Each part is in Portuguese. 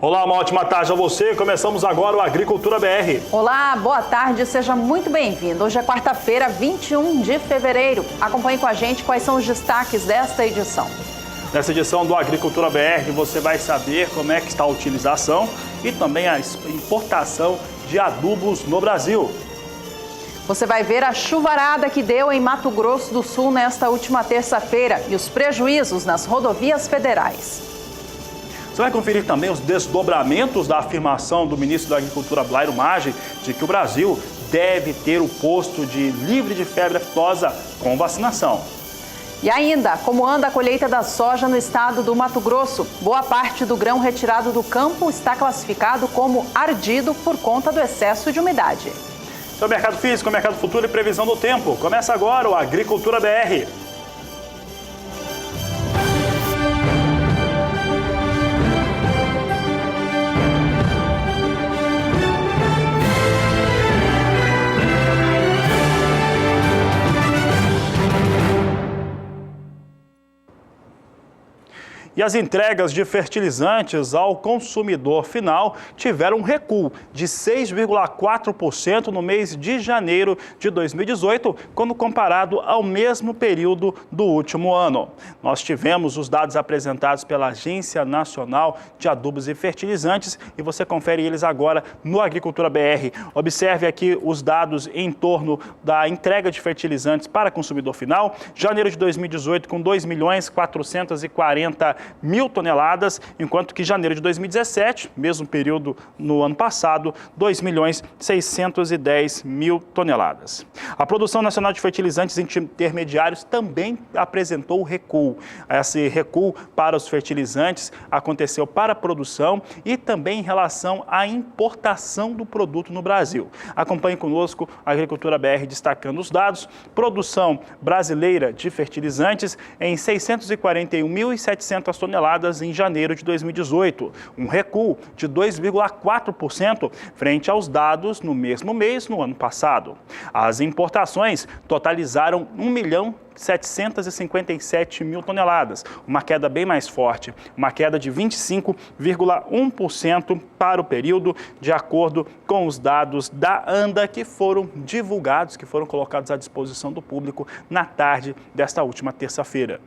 Olá, uma ótima tarde a você. Começamos agora o Agricultura BR. Olá, boa tarde, seja muito bem-vindo. Hoje é quarta-feira, 21 de fevereiro. Acompanhe com a gente quais são os destaques desta edição. Nessa edição do Agricultura BR, você vai saber como é que está a utilização e também a importação de adubos no Brasil. Você vai ver a chuvarada que deu em Mato Grosso do Sul nesta última terça-feira e os prejuízos nas rodovias federais. Você vai conferir também os desdobramentos da afirmação do ministro da Agricultura, Blairo Maggi, de que o Brasil deve ter o posto de livre de febre aftosa com vacinação. E ainda, como anda a colheita da soja no estado do Mato Grosso? Boa parte do grão retirado do campo está classificado como ardido por conta do excesso de umidade. Sobre mercado físico, mercado futuro e previsão do tempo. Começa agora o Agricultura BR. E as entregas de fertilizantes ao consumidor final tiveram um recuo de 6,4% no mês de janeiro de 2018, quando comparado ao mesmo período do último ano. Nós tivemos os dados apresentados pela Agência Nacional de Adubos e Fertilizantes e você confere eles agora no Agricultura BR. Observe aqui os dados em torno da entrega de fertilizantes para consumidor final. Janeiro de 2018 com 2.440.000 toneladas, enquanto que janeiro de 2017, mesmo período no ano passado, 2.610.000 toneladas. A produção nacional de fertilizantes intermediários também apresentou recuo. Esse recuo para os fertilizantes aconteceu para a produção e também em relação à importação do produto no Brasil. Acompanhe conosco a Agricultura BR destacando os dados. Produção brasileira de fertilizantes em 641.700 toneladas em janeiro de 2018, um recuo de 2,4% frente aos dados no mesmo mês no ano passado. As importações totalizaram 1.757.000 toneladas, uma queda bem mais forte, uma queda de 25,1% para o período, de acordo com os dados da ANDA que foram divulgados, que foram colocados à disposição do público na tarde desta última terça-feira.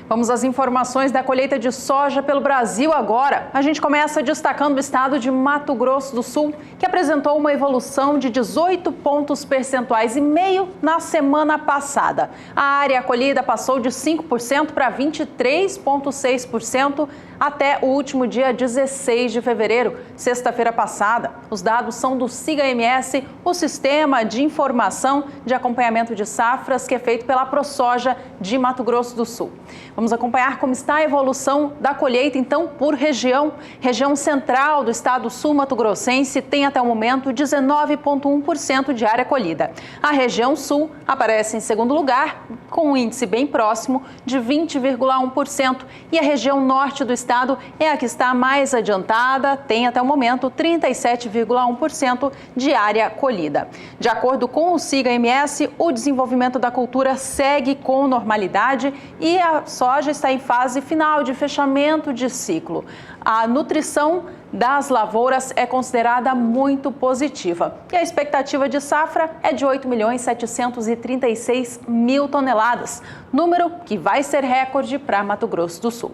Vamos às informações da colheita de soja pelo Brasil agora. A gente começa destacando o estado de Mato Grosso do Sul, que apresentou uma evolução de 18 pontos percentuais e meio na semana passada. A área colhida passou de 5% para 23,6% até o último dia 16 de fevereiro, sexta-feira passada. Os dados são do SIGA-MS, o Sistema de Informação de Acompanhamento de Safras, que é feito pela ProSoja de Mato Grosso do Sul. Vamos acompanhar como está a evolução da colheita, então, por região. Região central do estado sul-mato-grossense tem até o momento 19,1% de área colhida. A região sul aparece em segundo lugar, com um índice bem próximo de 20,1%. E a região norte do estado é a que está mais adiantada, tem até o momento 37,1% de área colhida. De acordo com o SIGA-MS, o desenvolvimento da cultura segue com normalidade e a soja está em fase final de fechamento de ciclo. A nutrição das lavouras é considerada muito positiva. E a expectativa de safra é de 8.736.000 toneladas, número que vai ser recorde para Mato Grosso do Sul.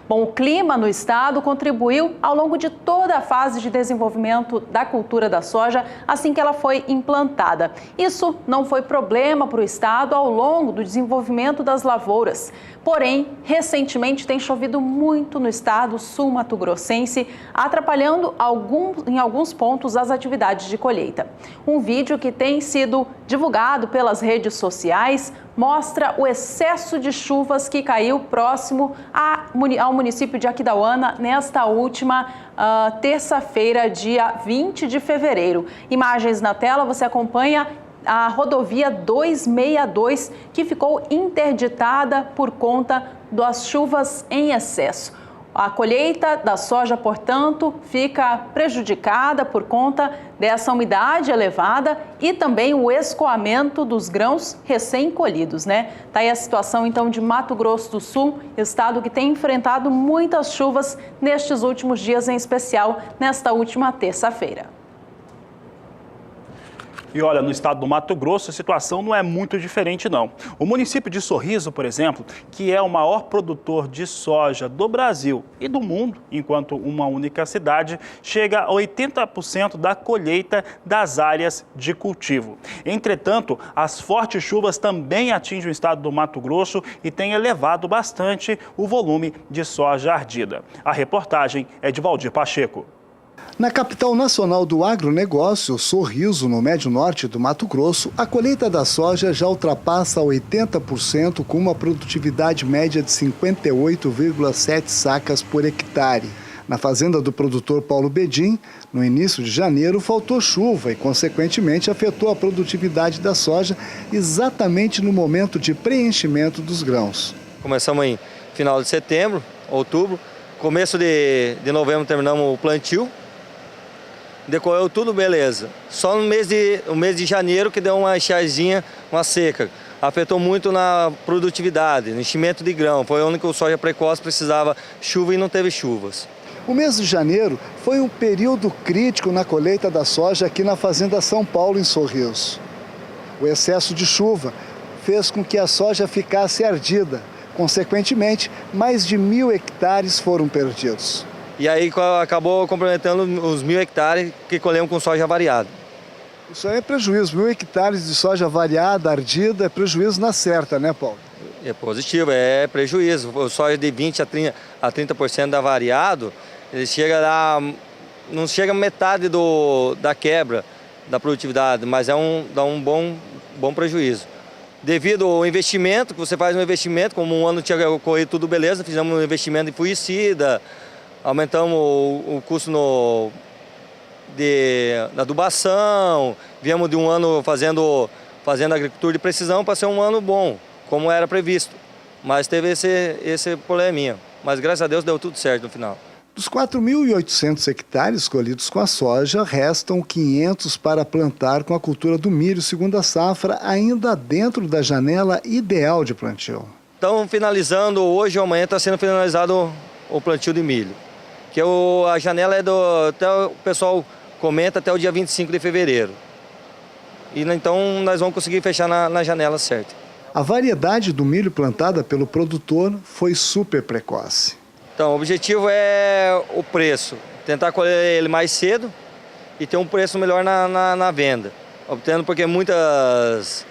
Bom, o clima no estado contribuiu ao longo de toda a fase de desenvolvimento da cultura da soja assim que ela foi implantada. Isso não foi problema para o estado ao longo do desenvolvimento das lavouras. Porém, recentemente tem chovido muito no estado sul-mato-grossense, atrapalhando em alguns pontos as atividades de colheita. Um vídeo que tem sido divulgado pelas redes sociais mostra o excesso de chuvas que caiu próximo ao município de Aquidauana nesta última terça-feira, dia 20 de fevereiro. Imagens na tela, você acompanha a rodovia 262, que ficou interditada por conta das chuvas em excesso. A colheita da soja, portanto, fica prejudicada por conta dessa umidade elevada e também o escoamento dos grãos recém-colhidos, né? Tá aí a situação, então, de Mato Grosso do Sul, estado que tem enfrentado muitas chuvas nestes últimos dias, em especial nesta última terça-feira. E olha, no estado do Mato Grosso, a situação não é muito diferente, não. O município de Sorriso, por exemplo, que é o maior produtor de soja do Brasil e do mundo, enquanto uma única cidade, chega a 80% da colheita das áreas de cultivo. Entretanto, as fortes chuvas também atingem o estado do Mato Grosso e têm elevado bastante o volume de soja ardida. A reportagem é de Valdir Pacheco. Na capital nacional do agronegócio, Sorriso, no Médio Norte do Mato Grosso, a colheita da soja já ultrapassa 80%, com uma produtividade média de 58,7 sacas por hectare. Na fazenda do produtor Paulo Bedin, no início de janeiro, faltou chuva e, consequentemente, afetou a produtividade da soja exatamente no momento de preenchimento dos grãos. Começamos em final de setembro, outubro, começo de novembro terminamos o plantio. Decorreu tudo beleza. Só no mês de janeiro que deu uma estiagem, uma seca. Afetou muito na produtividade, no enchimento de grão. Foi onde o soja precoce precisava chuva e não teve chuvas. O mês de janeiro foi um período crítico na colheita da soja aqui na Fazenda São Paulo, em Sorriso. O excesso de chuva fez com que a soja ficasse ardida. Consequentemente, mais de 1.000 hectares foram perdidos. E aí acabou comprometendo os 1.000 hectares que colhemos com soja variada. Isso aí é prejuízo. 1.000 hectares de soja variada, ardida, é prejuízo na certa, né, Paulo? É positivo, é prejuízo. O soja de 20% a 30% da variado, ele não chega a metade da quebra da produtividade, mas dá um bom prejuízo. Devido ao investimento, que você faz um investimento, como um ano tinha ocorrido tudo beleza, fizemos um investimento em fungicida, aumentamos o custo da adubação, viemos de um ano fazendo agricultura de precisão para ser um ano bom, como era previsto. Mas teve esse probleminha. Mas graças a Deus deu tudo certo no final. Dos 4.800 hectares colhidos com a soja, restam 500 para plantar com a cultura do milho, segunda safra, ainda dentro da janela ideal de plantio. Então, finalizando, hoje ou amanhã está sendo finalizado o plantio de milho. Que a janela até o pessoal comenta até o dia 25 de fevereiro. E então nós vamos conseguir fechar na janela certa. A variedade do milho plantada pelo produtor foi super precoce. Então, o objetivo é o preço, tentar colher ele mais cedo e ter um preço melhor na venda. Obtendo porque muitas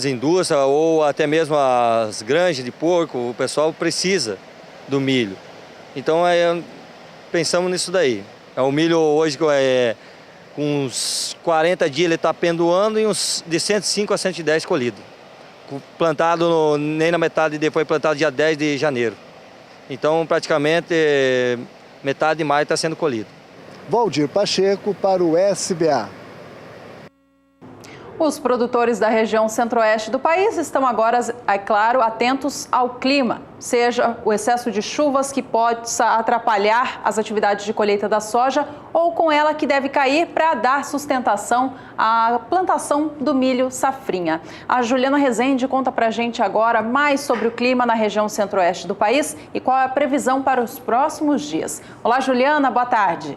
indústrias ou até mesmo as granjas de porco, o pessoal precisa do milho. Então, pensamos nisso daí. O milho hoje, com uns 40 dias, ele está pendoando e uns de 105 a 110 colhido. Plantado nem na metade, depois plantado dia 10 de janeiro. Então, praticamente, metade de maio está sendo colhido. Valdir Pacheco para o SBA. Os produtores da região centro-oeste do país estão agora, é claro, atentos ao clima, seja o excesso de chuvas que possa atrapalhar as atividades de colheita da soja ou com ela que deve cair para dar sustentação à plantação do milho safrinha. A Juliana Rezende conta para a gente agora mais sobre o clima na região centro-oeste do país e qual é a previsão para os próximos dias. Olá, Juliana, boa tarde.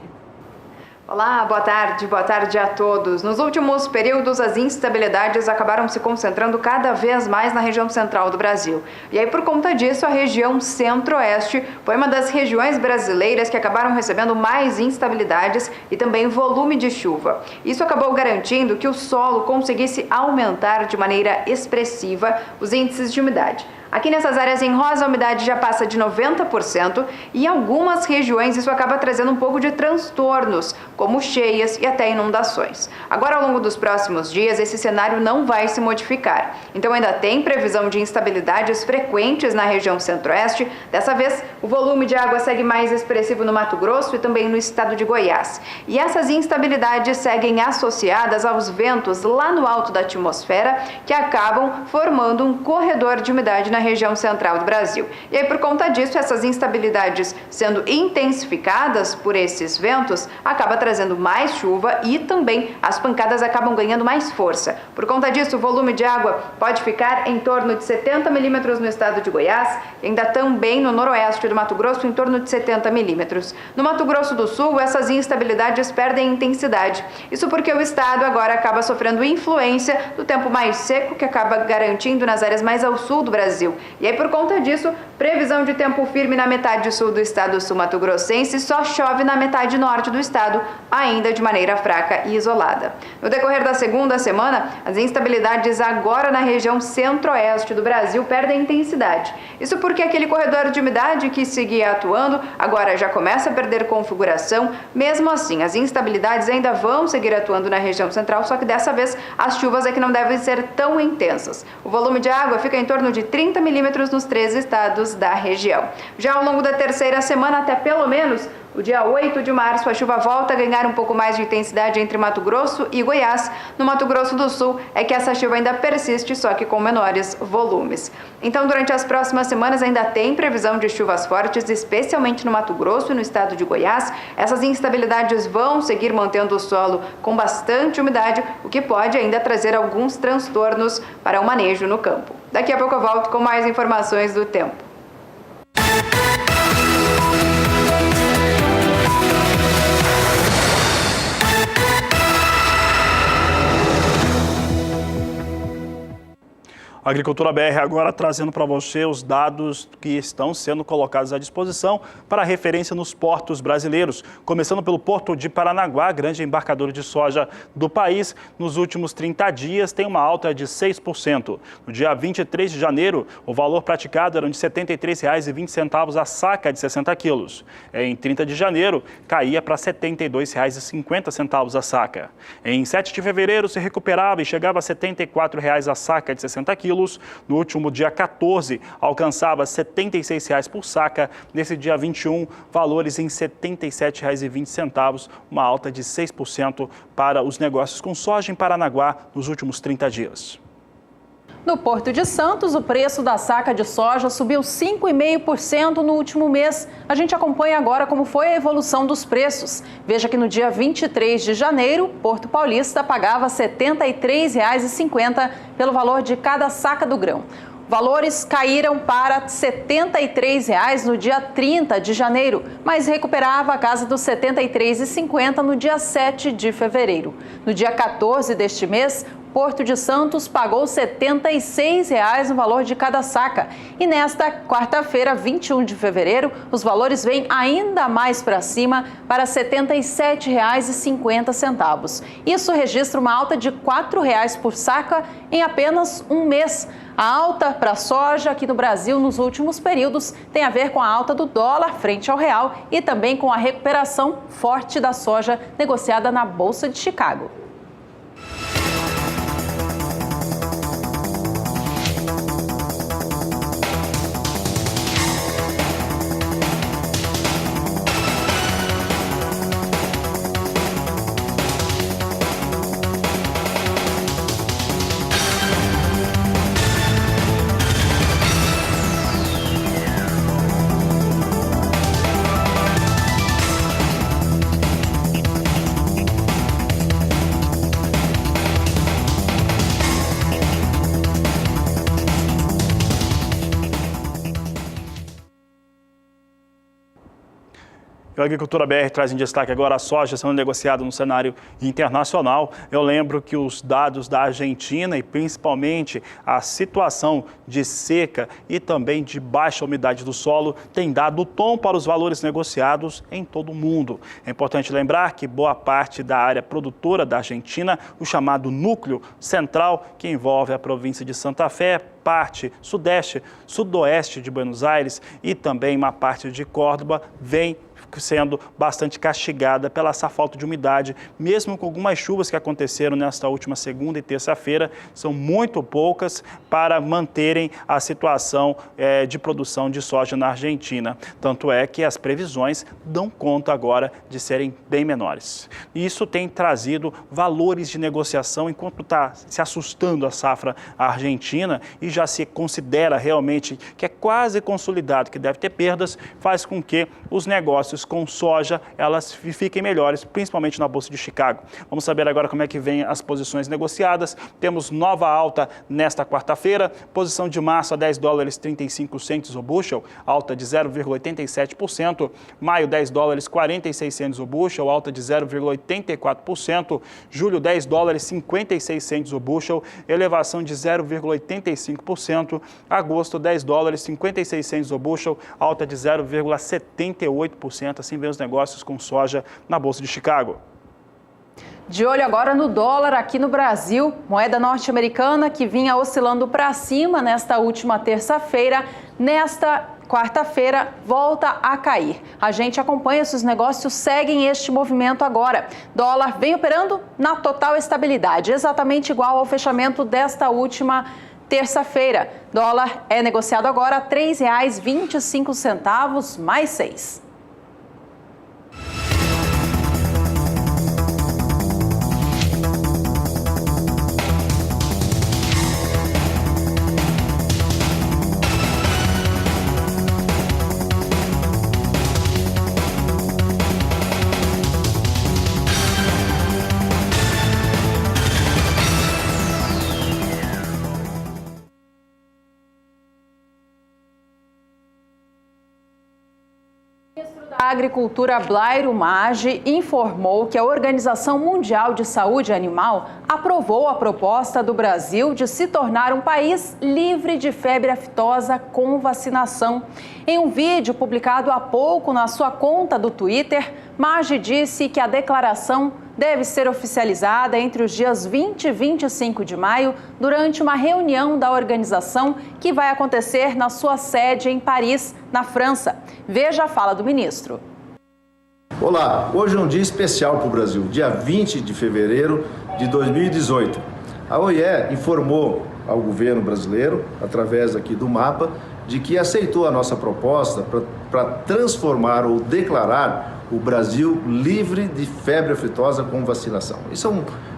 Olá, boa tarde a todos. Nos últimos períodos, as instabilidades acabaram se concentrando cada vez mais na região central do Brasil. E aí, por conta disso, a região centro-oeste foi uma das regiões brasileiras que acabaram recebendo mais instabilidades e também volume de chuva. Isso acabou garantindo que o solo conseguisse aumentar de maneira expressiva os índices de umidade. Aqui nessas áreas em rosa, a umidade já passa de 90% e em algumas regiões isso acaba trazendo um pouco de transtornos, como cheias e até inundações. Agora, ao longo dos próximos dias, esse cenário não vai se modificar. Então, ainda tem previsão de instabilidades frequentes na região centro-oeste. Dessa vez, o volume de água segue mais expressivo no Mato Grosso e também no estado de Goiás. E essas instabilidades seguem associadas aos ventos lá no alto da atmosfera, que acabam formando um corredor de umidade na na região central do Brasil. E aí, por conta disso, essas instabilidades sendo intensificadas por esses ventos, acaba trazendo mais chuva e também as pancadas acabam ganhando mais força. Por conta disso, o volume de água pode ficar em torno de 70 milímetros no estado de Goiás e ainda também no noroeste do Mato Grosso em torno de 70 milímetros. No Mato Grosso do Sul, essas instabilidades perdem intensidade. Isso porque o estado agora acaba sofrendo influência do tempo mais seco que acaba garantindo nas áreas mais ao sul do Brasil. E aí, por conta disso, previsão de tempo firme na metade sul do estado sul-mato-grossense, só chove na metade norte do estado, ainda de maneira fraca e isolada. No decorrer da segunda semana, as instabilidades agora na região centro-oeste do Brasil perdem intensidade. Isso porque aquele corredor de umidade que seguia atuando agora já começa a perder configuração. Mesmo assim, as instabilidades ainda vão seguir atuando na região central, só que dessa vez as chuvas é que não devem ser tão intensas. O volume de água fica em torno de 30 milímetros nos 3 estados da região. Já ao longo da terceira semana, até pelo menos o dia 8 de março, a chuva volta a ganhar um pouco mais de intensidade entre Mato Grosso e Goiás. No Mato Grosso do Sul é que essa chuva ainda persiste, só que com menores volumes. Então, durante as próximas semanas ainda tem previsão de chuvas fortes, especialmente no Mato Grosso e no estado de Goiás. Essas instabilidades vão seguir mantendo o solo com bastante umidade, o que pode ainda trazer alguns transtornos para o manejo no campo. Daqui a pouco eu volto com mais informações do tempo. A Agricultura BR agora trazendo para você os dados que estão sendo colocados à disposição para referência nos portos brasileiros. Começando pelo Porto de Paranaguá, grande embarcador de soja do país, nos últimos 30 dias tem uma alta de 6%. No dia 23 de janeiro, o valor praticado era de R$ 73,20 a saca de 60 quilos. Em 30 de janeiro, caía para R$ 72,50 a saca. Em 7 de fevereiro, se recuperava e chegava a R$ 74,00 a saca de 60 quilos. No último dia 14, alcançava R$ 76,00 por saca. Nesse dia 21, valores em R$ 77,20, uma alta de 6% para os negócios com soja em Paranaguá nos últimos 30 dias. No Porto de Santos, o preço da saca de soja subiu 5,5% no último mês. A gente acompanha agora como foi a evolução dos preços. Veja que no dia 23 de janeiro, Porto Paulista pagava R$ 73,50 pelo valor de cada saca do grão. Valores caíram para R$ 73,00 no dia 30 de janeiro, mas recuperava a casa dos R$ 73,50 no dia 7 de fevereiro. No dia 14 deste mês, Porto de Santos pagou R$ 76,00 no valor de cada saca. E nesta quarta-feira, 21 de fevereiro, os valores vêm ainda mais para cima, para R$ 77,50. Isso registra uma alta de R$ 4,00 por saca em apenas um mês. A alta para a soja aqui no Brasil nos últimos períodos tem a ver com a alta do dólar frente ao real e também com a recuperação forte da soja negociada na Bolsa de Chicago. A Agricultura BR traz em destaque agora a soja sendo negociada no cenário internacional. Eu lembro que os dados da Argentina e principalmente a situação de seca e também de baixa umidade do solo tem dado o tom para os valores negociados em todo o mundo. É importante lembrar que boa parte da área produtora da Argentina, o chamado núcleo central, que envolve a província de Santa Fé, parte sudeste, sudoeste de Buenos Aires e também uma parte de Córdoba, vem sendo bastante castigada pela essa falta de umidade, mesmo com algumas chuvas que aconteceram nesta última segunda e terça-feira, são muito poucas para manterem a situação de produção de soja na Argentina. Tanto é que as previsões dão conta agora de serem bem menores. Isso tem trazido valores de negociação enquanto está se assustando a safra argentina e já já se considera realmente que é quase consolidado, que deve ter perdas, faz com que os negócios com soja elas fiquem melhores, principalmente na Bolsa de Chicago. Vamos saber agora como é que vem as posições negociadas. Temos nova alta nesta quarta-feira, posição de março a $10,35 o bushel, alta de 0,87%. Maio, $10,46 o bushel, alta de 0,84%. Julho, $10,56 o bushel, elevação de 0,85%. Agosto, $10,56 o bushel, alta de 0,78%. Assim vem os negócios com soja na Bolsa de Chicago. De olho agora no dólar aqui no Brasil, moeda norte-americana que vinha oscilando para cima nesta última terça-feira, nesta quarta-feira volta a cair. A gente acompanha se os negócios seguem este movimento agora. Dólar vem operando na total estabilidade, exatamente igual ao fechamento desta última terça-feira. Dólar é negociado agora a R$ 3,25 mais 6. A Agricultura Blairo Maggi informou que a Organização Mundial de Saúde Animal aprovou a proposta do Brasil de se tornar um país livre de febre aftosa com vacinação. Em um vídeo publicado há pouco na sua conta do Twitter, Maggi disse que a declaração deve ser oficializada entre os dias 20 e 25 de maio, durante uma reunião da organização que vai acontecer na sua sede em Paris, na França. Veja a fala do ministro. Olá, hoje é um dia especial para o Brasil, dia 20 de fevereiro de 2018. A OIE informou ao governo brasileiro, através aqui do MAPA, de que aceitou a nossa proposta para transformar ou declarar o Brasil livre de febre aftosa com vacinação. Isso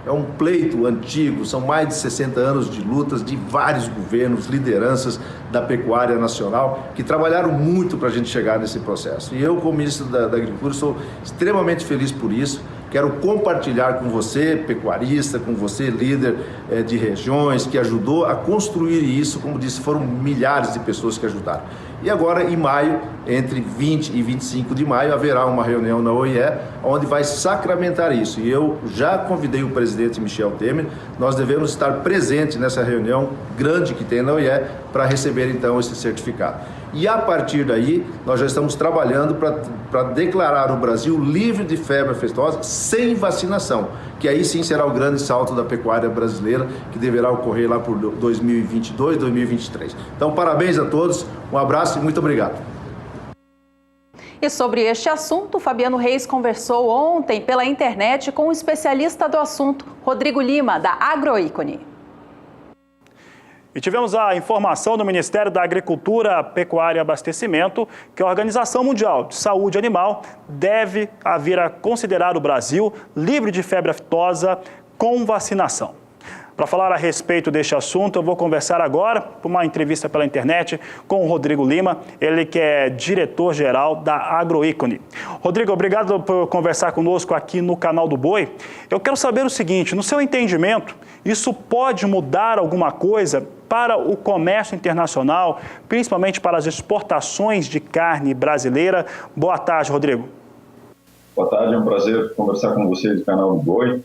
é um pleito antigo, são mais de 60 anos de lutas de vários governos, lideranças da pecuária nacional, que trabalharam muito para a gente chegar nesse processo. E eu, como ministro da Agricultura, sou extremamente feliz por isso. Quero compartilhar com você, pecuarista, com você, líder de regiões, que ajudou a construir isso. Como disse, foram milhares de pessoas que ajudaram. E agora, em maio, entre 20 e 25 de maio, haverá uma reunião na OIE, onde vai sacramentar isso. E eu já convidei o presidente Michel Temer, nós devemos estar presentes nessa reunião grande que tem na OIE, para receber, então, esse certificado. E a partir daí, nós já estamos trabalhando para declarar o Brasil livre de febre aftosa sem vacinação, que aí sim será o grande salto da pecuária brasileira, que deverá ocorrer lá por 2022, 2023. Então, parabéns a todos, um abraço e muito obrigado. E sobre este assunto, Fabiano Reis conversou ontem pela internet com um especialista do assunto, Rodrigo Lima, da Agroícone. E tivemos a informação do Ministério da Agricultura, Pecuária e Abastecimento que a Organização Mundial de Saúde Animal deve vir a considerar o Brasil livre de febre aftosa com vacinação. Para falar a respeito deste assunto, eu vou conversar agora, por uma entrevista pela internet, com o Rodrigo Lima, ele que é diretor-geral da Agroícone. Rodrigo, obrigado por conversar conosco aqui no Canal do Boi. Eu quero saber o seguinte, no seu entendimento, isso pode mudar alguma coisa para o comércio internacional, principalmente para as exportações de carne brasileira? Boa tarde, Rodrigo. Boa tarde, é um prazer conversar com vocês do Canal do Boi.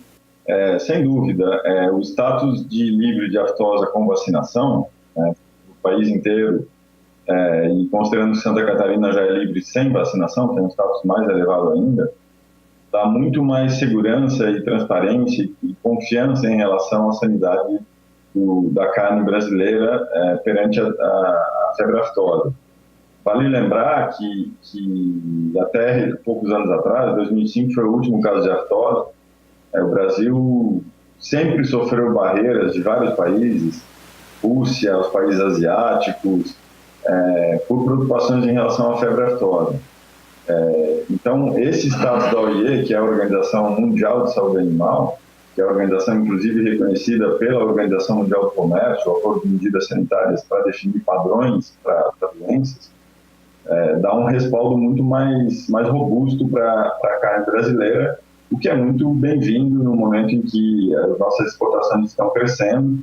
Sem dúvida, o status de livre de aftosa com vacinação, no país inteiro, e considerando que Santa Catarina já é livre sem vacinação, tem um status mais elevado ainda, dá muito mais segurança e transparência e confiança em relação à sanidade da carne brasileira perante a febre aftosa. Vale lembrar que até poucos anos atrás, 2005 foi o último caso de aftosa. O Brasil sempre sofreu barreiras de vários países, Rússia, os países asiáticos, por preocupações em relação à febre aftosa. Então, esse status da OIE, que é a Organização Mundial de Saúde Animal, que é a organização, inclusive, reconhecida pela Organização Mundial do Comércio, o Acordo de Medidas Sanitárias para definir padrões para doenças, dá um respaldo muito mais robusto para a carne brasileira, o que é muito bem-vindo no momento em que as nossas exportações estão crescendo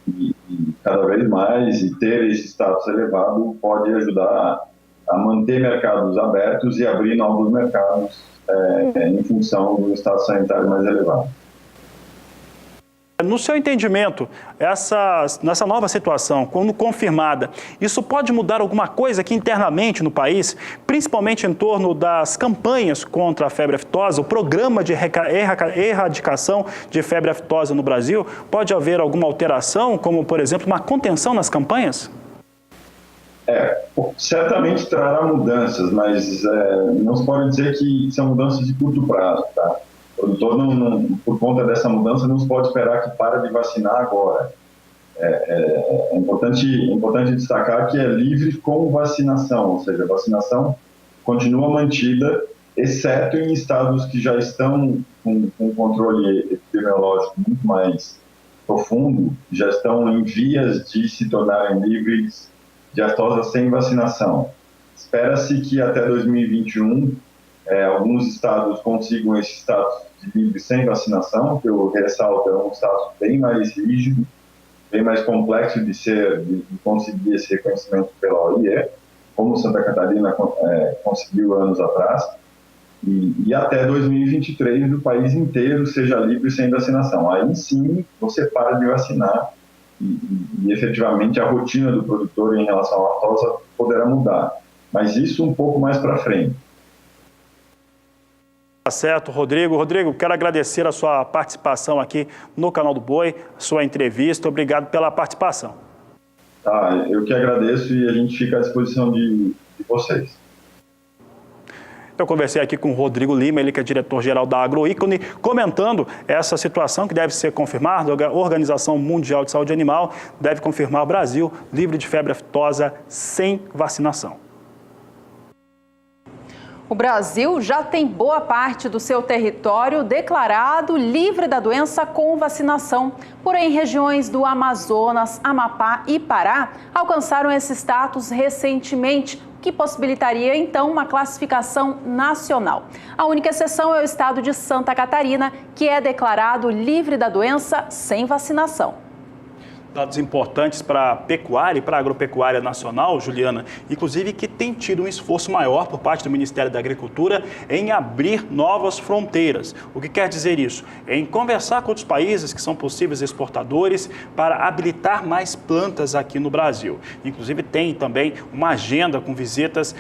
e cada vez mais, e ter esse status elevado pode ajudar a manter mercados abertos e abrir novos mercados em função do status sanitário mais elevado. No seu entendimento, nessa nova situação, quando confirmada, isso pode mudar alguma coisa aqui internamente no país, principalmente em torno das campanhas contra a febre aftosa, o programa de erradicação de febre aftosa no Brasil? Pode haver alguma alteração, como, por exemplo, uma contenção nas campanhas? Certamente trará mudanças, mas não se pode dizer que são mudanças de curto prazo, tá? O produtor, por conta dessa mudança, não se pode esperar que pare de vacinar agora. É importante destacar que é livre com vacinação, ou seja, a vacinação continua mantida, exceto em estados que já estão com um controle epidemiológico muito mais profundo, já estão em vias de se tornarem livres de aftosa sem vacinação. Espera-se que até 2021 alguns estados consigam esse status de livre sem vacinação, que eu ressalto, é um status bem mais rígido, bem mais complexo de conseguir esse reconhecimento pela OIE, como Santa Catarina conseguiu anos atrás, e até 2023 o país inteiro seja livre sem vacinação. Aí sim você para de vacinar e efetivamente a rotina do produtor em relação à aftosa poderá mudar, mas isso um pouco mais para frente. Tá certo, Rodrigo. Rodrigo, quero agradecer a sua participação aqui no Canal do Boi, sua entrevista. Obrigado pela participação. Eu que agradeço e a gente fica à disposição de vocês. Eu conversei aqui com o Rodrigo Lima, ele que é diretor-geral da Agroícone, comentando essa situação que deve ser confirmada. A Organização Mundial de Saúde Animal deve confirmar o Brasil livre de febre aftosa sem vacinação. O Brasil já tem boa parte do seu território declarado livre da doença com vacinação. Porém, regiões do Amazonas, Amapá e Pará alcançaram esse status recentemente, que possibilitaria, então, uma classificação nacional. A única exceção é o estado de Santa Catarina, que é declarado livre da doença sem vacinação. Dados importantes para a pecuária e para a agropecuária nacional, Juliana, inclusive que tem tido um esforço maior por parte do Ministério da Agricultura em abrir novas fronteiras. O que quer dizer isso? Em conversar com outros países que são possíveis exportadores para habilitar mais plantas aqui no Brasil. Inclusive tem também uma agenda com visitas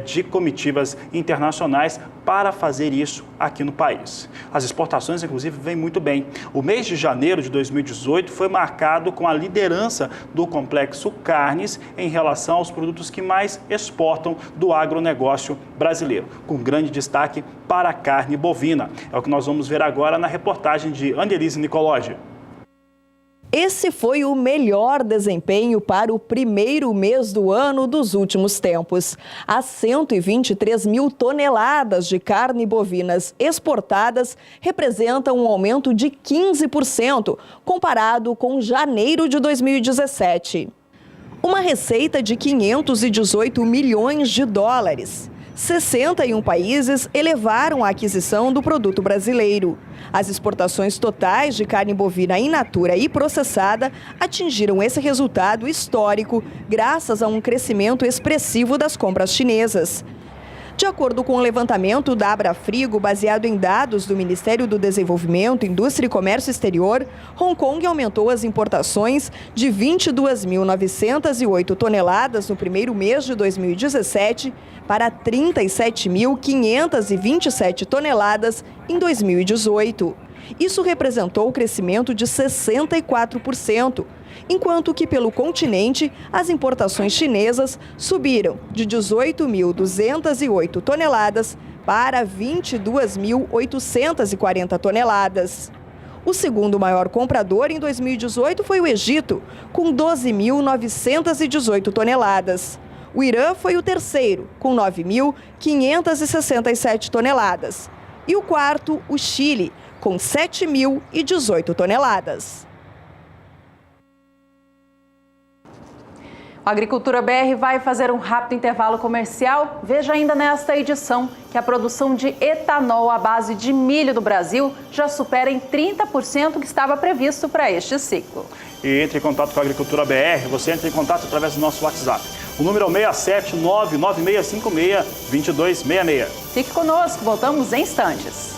de comitivas internacionais para fazer isso aqui no país. As exportações, inclusive, vêm muito bem. O mês de janeiro de 2018 foi marcado com a liderança do Complexo Carnes em relação aos produtos que mais exportam do agronegócio brasileiro, com grande destaque para a carne bovina. É o que nós vamos ver agora na reportagem de Annelise Nicologi. Esse foi o melhor desempenho para o primeiro mês do ano dos últimos tempos. As 123 mil toneladas de carne bovinas exportadas representam um aumento de 15% comparado com janeiro de 2017. Uma receita de 518 milhões de dólares. 61 países elevaram a aquisição do produto brasileiro. As exportações totais de carne bovina in natura e processada atingiram esse resultado histórico graças a um crescimento expressivo das compras chinesas. De acordo com o levantamento da Abrafrigo, baseado em dados do Ministério do Desenvolvimento, Indústria e Comércio Exterior, Hong Kong aumentou as importações de 22.908 toneladas no primeiro mês de 2017 para 37.527 toneladas em 2018. Isso representou o crescimento de 64%, enquanto que pelo continente as importações chinesas subiram de 18.208 toneladas para 22.840 toneladas. O segundo maior comprador em 2018 foi o Egito, com 12.918 toneladas. O Irã foi o terceiro, com 9.567 toneladas. E o quarto, o Chile, com 7.018 toneladas. A Agricultura BR vai fazer um rápido intervalo comercial. Veja ainda nesta edição que a produção de etanol à base de milho do Brasil já supera em 30% o que estava previsto para este ciclo. E entre em contato com a Agricultura BR, você entra em contato através do nosso WhatsApp. O número é o 67996562266. Fique conosco, voltamos em instantes.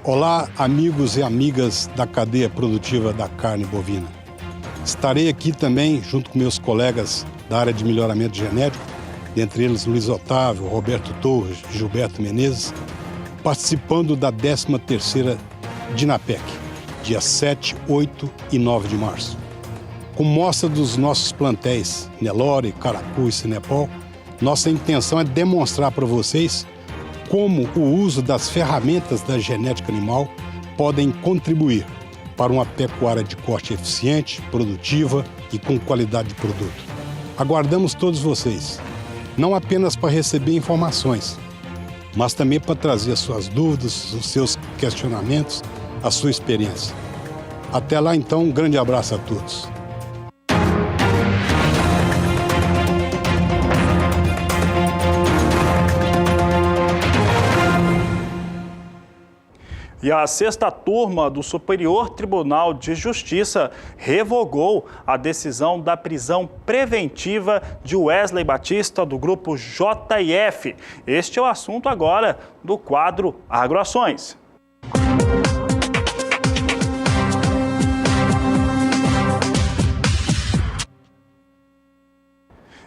Olá, amigos e amigas da cadeia produtiva da carne bovina. Estarei aqui também junto com meus colegas da área de melhoramento genético, dentre eles Luiz Otávio, Roberto Torres e Gilberto Menezes, participando da 13ª Dinapec, dia 7, 8 e 9 de março. Com mostra dos nossos plantéis Nelore, Caracu e Sinepol, nossa intenção é demonstrar para vocês como o uso das ferramentas da genética animal podem contribuir para uma pecuária de corte eficiente, produtiva e com qualidade de produto. Aguardamos todos vocês, não apenas para receber informações, mas também para trazer as suas dúvidas, os seus questionamentos, a sua experiência. Até lá, então, um grande abraço a todos. E a 6ª turma do Superior Tribunal de Justiça revogou a decisão da prisão preventiva de Wesley Batista do grupo JF. Este é o assunto agora do quadro Agroações.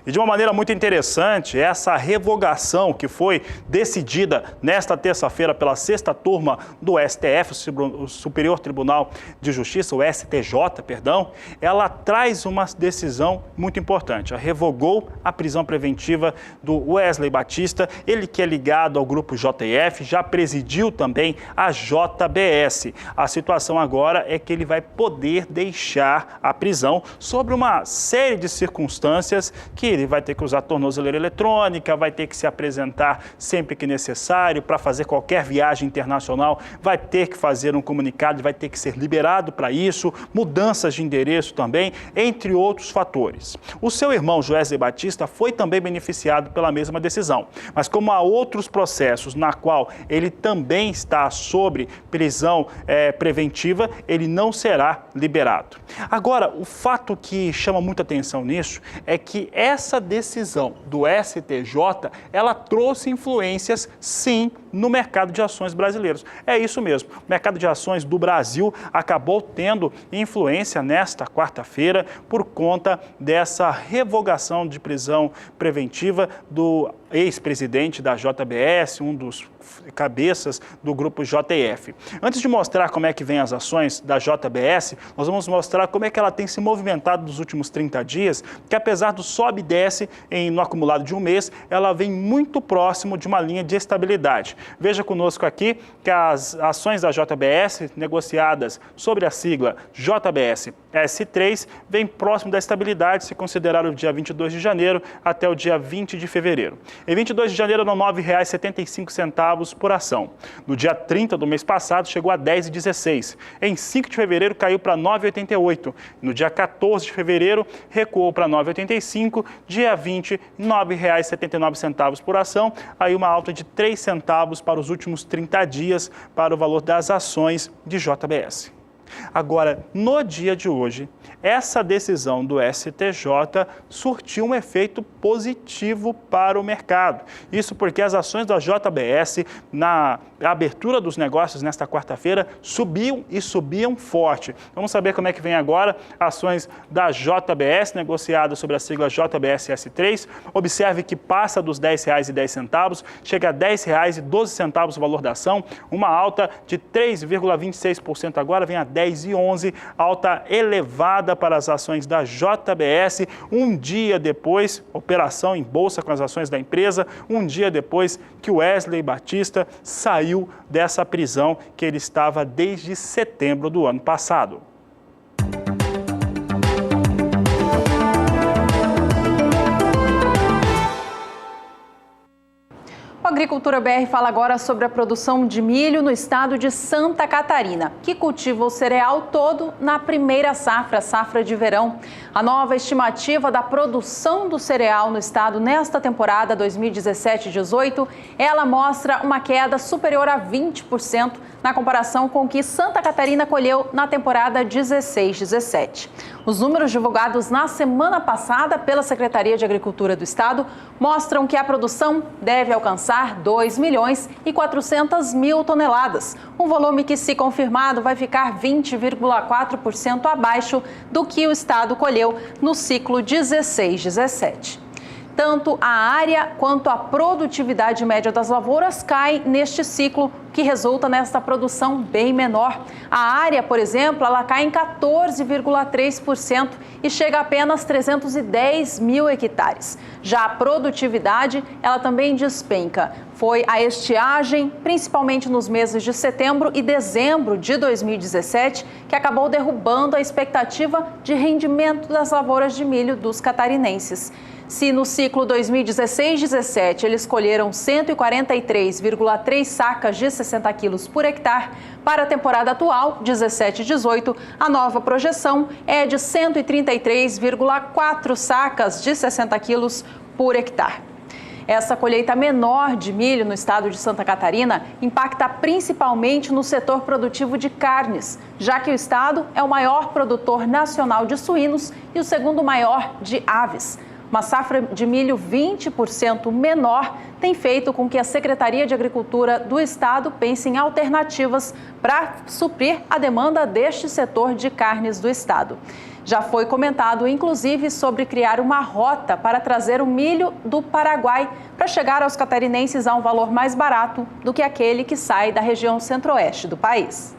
E de uma maneira muito interessante, essa revogação que foi decidida nesta terça-feira pela 6ª turma do STF, o Superior Tribunal de Justiça, o STJ, perdão, ela traz uma decisão muito importante. Ela revogou a prisão preventiva do Wesley Batista, ele que é ligado ao grupo JF, já presidiu também a JBS. A situação agora é que ele vai poder deixar a prisão sobre uma série de circunstâncias que ele vai ter que usar tornozeleira eletrônica, vai ter que se apresentar sempre que necessário para fazer qualquer viagem internacional, vai ter que fazer um comunicado, vai ter que ser liberado para isso, mudanças de endereço também, entre outros fatores. O seu irmão Wesley Batista foi também beneficiado pela mesma decisão, mas como há outros processos na qual ele também está sob prisão preventiva, ele não será liberado. Agora, o fato que chama muita atenção nisso é que essa decisão do STJ, ela trouxe influências, sim, no mercado de ações brasileiros. É isso mesmo, o mercado de ações do Brasil acabou tendo influência nesta quarta-feira por conta dessa revogação de prisão preventiva do ex-presidente da JBS, um dos cabeças do grupo JF. Antes de mostrar como é que vem as ações da JBS, nós vamos mostrar como é que ela tem se movimentado nos últimos 30 dias, que apesar do sobe e desce no acumulado de um mês, ela vem muito próximo de uma linha de estabilidade. Veja conosco aqui que as ações da JBS, negociadas sobre a sigla JBS S3, vem próximo da estabilidade, se considerar o dia 22 de janeiro até o dia 20 de fevereiro. Em 22 de janeiro, eram R$ 9,75 por ação. No dia 30 do mês passado, chegou a R$ 10,16. Em 5 de fevereiro, caiu para R$ 9,88. No dia 14 de fevereiro, recuou para R$ 9,85. Dia 20, R$ 9,79 por ação. Aí uma alta de 3 centavos para os últimos 30 dias para o valor das ações de JBS. Agora, no dia de hoje, essa decisão do STJ surtiu um efeito positivo para o mercado. Isso porque as ações da JBS, na abertura dos negócios nesta quarta-feira, subiam e subiam forte. Vamos saber como é que vem agora ações da JBS, negociadas sobre a sigla JBS S3. Observe que passa dos R$ 10,10, chega a R$ 10,12 o valor da ação, uma alta de 3,26% agora, vem a 10,11, alta elevada para as ações da JBS, um dia depois, operação em bolsa com as ações da empresa, um dia depois que o Wesley Batista saiu dessa prisão que ele estava desde setembro do ano passado. Agricultura BR fala agora sobre a produção de milho no estado de Santa Catarina, que cultiva o cereal todo na primeira safra, safra de verão. A nova estimativa da produção do cereal no estado nesta temporada 2017-18, ela mostra uma queda superior a 20% na comparação com o que Santa Catarina colheu na temporada 16-17. Os números divulgados na semana passada pela Secretaria de Agricultura do Estado mostram que a produção deve alcançar 2.400.000 toneladas, um volume que, se confirmado, vai ficar 20,4% abaixo do que o Estado colheu no ciclo 16-17. Tanto a área quanto a produtividade média das lavouras cai neste ciclo, que resulta nesta produção bem menor. A área, por exemplo, ela cai em 14,3% e chega a apenas 310 mil hectares. Já a produtividade, ela também despenca. Foi a estiagem, principalmente nos meses de setembro e dezembro de 2017, que acabou derrubando a expectativa de rendimento das lavouras de milho dos catarinenses. Se no ciclo 2016-17 eles colheram 143,3 sacas de 60 quilos por hectare, para a temporada atual, 17-18, a nova projeção é de 133,4 sacas de 60 quilos por hectare. Essa colheita menor de milho no estado de Santa Catarina impacta principalmente no setor produtivo de carnes, já que o estado é o maior produtor nacional de suínos e o segundo maior de aves. Uma safra de milho 20% menor tem feito com que a Secretaria de Agricultura do Estado pense em alternativas para suprir a demanda deste setor de carnes do Estado. Já foi comentado, inclusive, sobre criar uma rota para trazer o milho do Paraguai para chegar aos catarinenses a um valor mais barato do que aquele que sai da região centro-oeste do país.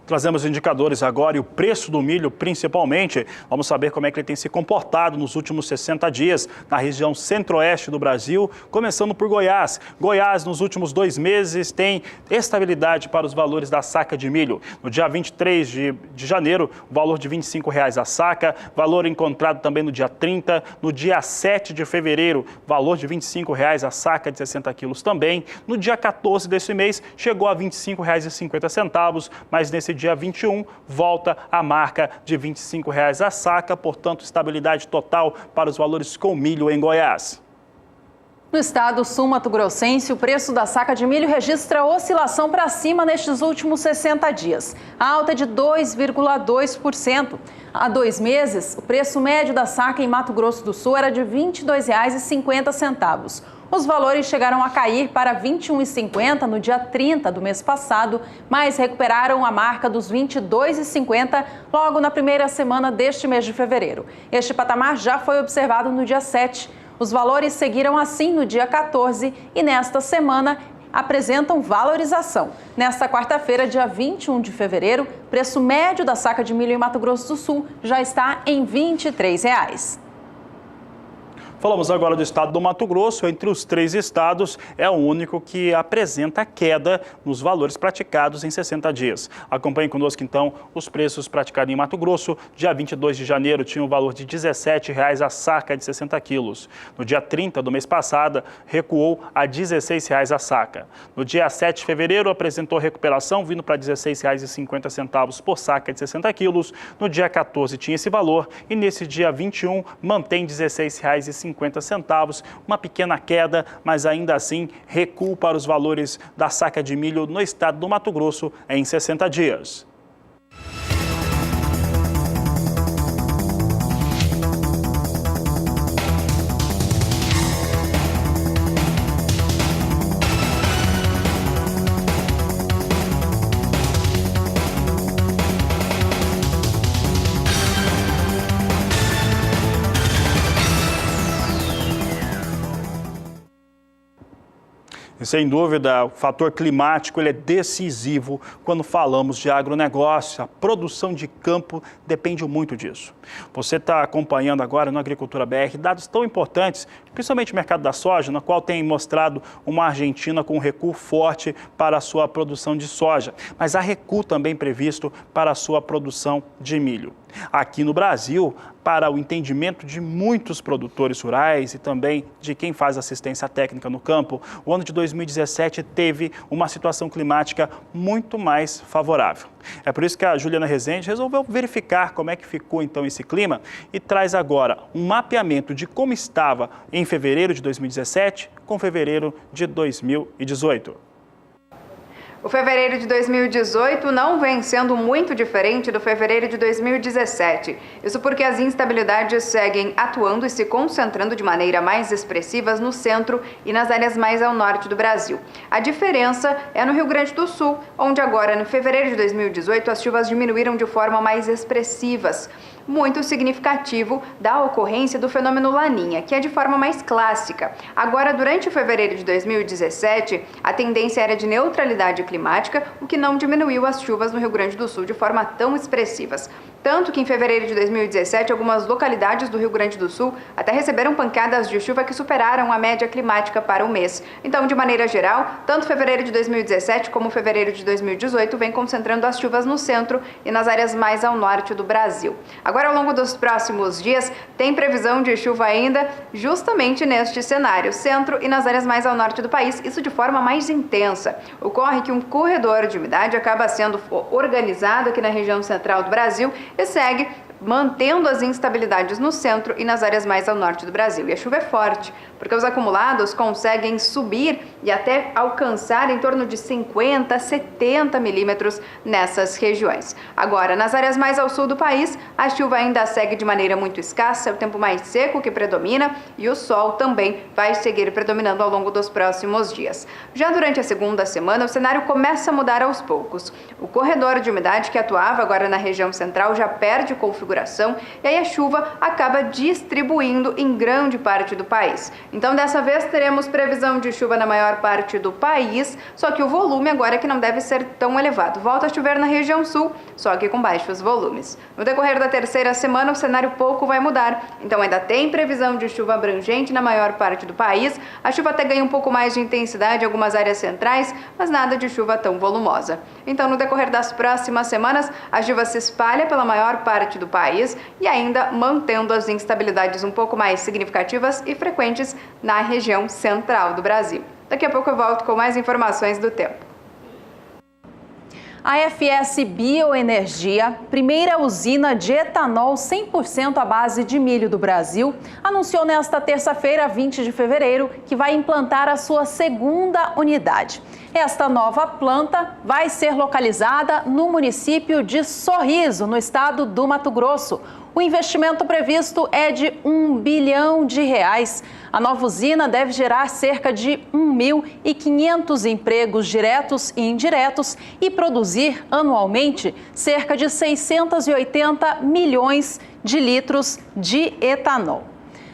Trazemos indicadores agora e o preço do milho, principalmente. Vamos saber como é que ele tem se comportado nos últimos 60 dias na região centro-oeste do Brasil, começando por Goiás. Goiás, nos últimos 2 meses, tem estabilidade para os valores da saca de milho. No dia 23 de janeiro, o valor de R$ 25,00 a saca, valor encontrado também no dia 30. No dia 7 de fevereiro, valor de R$ 25,00 a saca de 60 quilos também. No dia 14 desse mês, chegou a R$ 25,50, mas nesse dia 21, volta a marca de R$ 25,00 a saca, portanto, estabilidade total para os valores com milho em Goiás. No estado sul-mato-grossense, o preço da saca de milho registra oscilação para cima nestes últimos 60 dias, alta de 2,2%. Há 2 meses, o preço médio da saca em Mato Grosso do Sul era de R$ 22,50. Os valores chegaram a cair para R$ 21,50 no dia 30 do mês passado, mas recuperaram a marca dos R$ 22,50 logo na primeira semana deste mês de fevereiro. Este patamar já foi observado no dia 7. Os valores seguiram assim no dia 14 e nesta semana apresentam valorização. Nesta quarta-feira, dia 21 de fevereiro, preço médio da saca de milho em Mato Grosso do Sul já está em R$ 23,00. Falamos agora do estado do Mato Grosso. Entre os 3 estados, é o único que apresenta queda nos valores praticados em 60 dias. Acompanhe conosco, então, os preços praticados em Mato Grosso. Dia 22 de janeiro, tinha o valor de R$ 17,00 a saca de 60 quilos. No dia 30 do mês passado, recuou a R$ 16,00 a saca. No dia 7 de fevereiro, apresentou recuperação, vindo para R$ 16,50 por saca de 60 quilos. No dia 14, tinha esse valor e nesse dia 21, mantém R$ 16,50. Uma pequena queda, mas ainda assim recuo para os valores da saca de milho no estado do Mato Grosso em 60 dias. E, sem dúvida, o fator climático ele é decisivo quando falamos de agronegócio. A produção de campo depende muito disso. Você está acompanhando agora no Agricultura BR dados tão importantes, principalmente o mercado da soja, no qual tem mostrado uma Argentina com um recuo forte para a sua produção de soja, mas há recuo também previsto para a sua produção de milho. Aqui no Brasil, para o entendimento de muitos produtores rurais e também de quem faz assistência técnica no campo, o ano de 2017 teve uma situação climática muito mais favorável. É por isso que a Juliana Rezende resolveu verificar como é que ficou então esse clima e traz agora um mapeamento de como estava em fevereiro de 2017 com fevereiro de 2018. O fevereiro de 2018 não vem sendo muito diferente do fevereiro de 2017. Isso porque as instabilidades seguem atuando e se concentrando de maneira mais expressiva no centro e nas áreas mais ao norte do Brasil. A diferença é no Rio Grande do Sul, onde agora, no fevereiro de 2018, as chuvas diminuíram de forma mais expressivas. Muito significativo da ocorrência do fenômeno Laninha, que é de forma mais clássica. Agora, durante o fevereiro de 2017, a tendência era de neutralidade climática, o que não diminuiu as chuvas no Rio Grande do Sul de forma tão expressivas. Tanto que em fevereiro de 2017, algumas localidades do Rio Grande do Sul até receberam pancadas de chuva que superaram a média climática para o mês. Então, de maneira geral, tanto fevereiro de 2017 como fevereiro de 2018 vem concentrando as chuvas no centro e nas áreas mais ao norte do Brasil. Agora, ao longo dos próximos dias, tem previsão de chuva ainda justamente neste cenário, centro e nas áreas mais ao norte do país, isso de forma mais intensa. Ocorre que um corredor de umidade acaba sendo organizado aqui na região central do Brasil e segue mantendo as instabilidades no centro e nas áreas mais ao norte do Brasil. E a chuva é forte, porque os acumulados conseguem subir e até alcançar em torno de 50 a 70 milímetros nessas regiões. Agora, nas áreas mais ao sul do país, a chuva ainda segue de maneira muito escassa, é o tempo mais seco que predomina e o sol também vai seguir predominando ao longo dos próximos dias. Já durante a segunda semana, o cenário começa a mudar aos poucos. O corredor de umidade que atuava agora na região central já perde configuração e aí a chuva acaba distribuindo em grande parte do país. Então, dessa vez, teremos previsão de chuva na maior parte do país, só que o volume agora é que não deve ser tão elevado. Volta a chover na região sul, só que com baixos volumes. No decorrer da terceira semana, o cenário pouco vai mudar. Então, ainda tem previsão de chuva abrangente na maior parte do país. A chuva até ganha um pouco mais de intensidade em algumas áreas centrais, mas nada de chuva tão volumosa. Então, no decorrer das próximas semanas, a chuva se espalha pela maior parte do país e ainda mantendo as instabilidades um pouco mais significativas e frequentes na região central do Brasil. Daqui a pouco eu volto com mais informações do tempo. A FS Bioenergia, primeira usina de etanol 100% à base de milho do Brasil, anunciou nesta terça-feira, 20 de fevereiro, que vai implantar a sua segunda unidade. Esta nova planta vai ser localizada no município de Sorriso, no estado do Mato Grosso. O investimento previsto é de R$1 bilhão. A nova usina deve gerar cerca de 1.500 empregos diretos e indiretos e produzir anualmente cerca de 680 milhões de litros de etanol.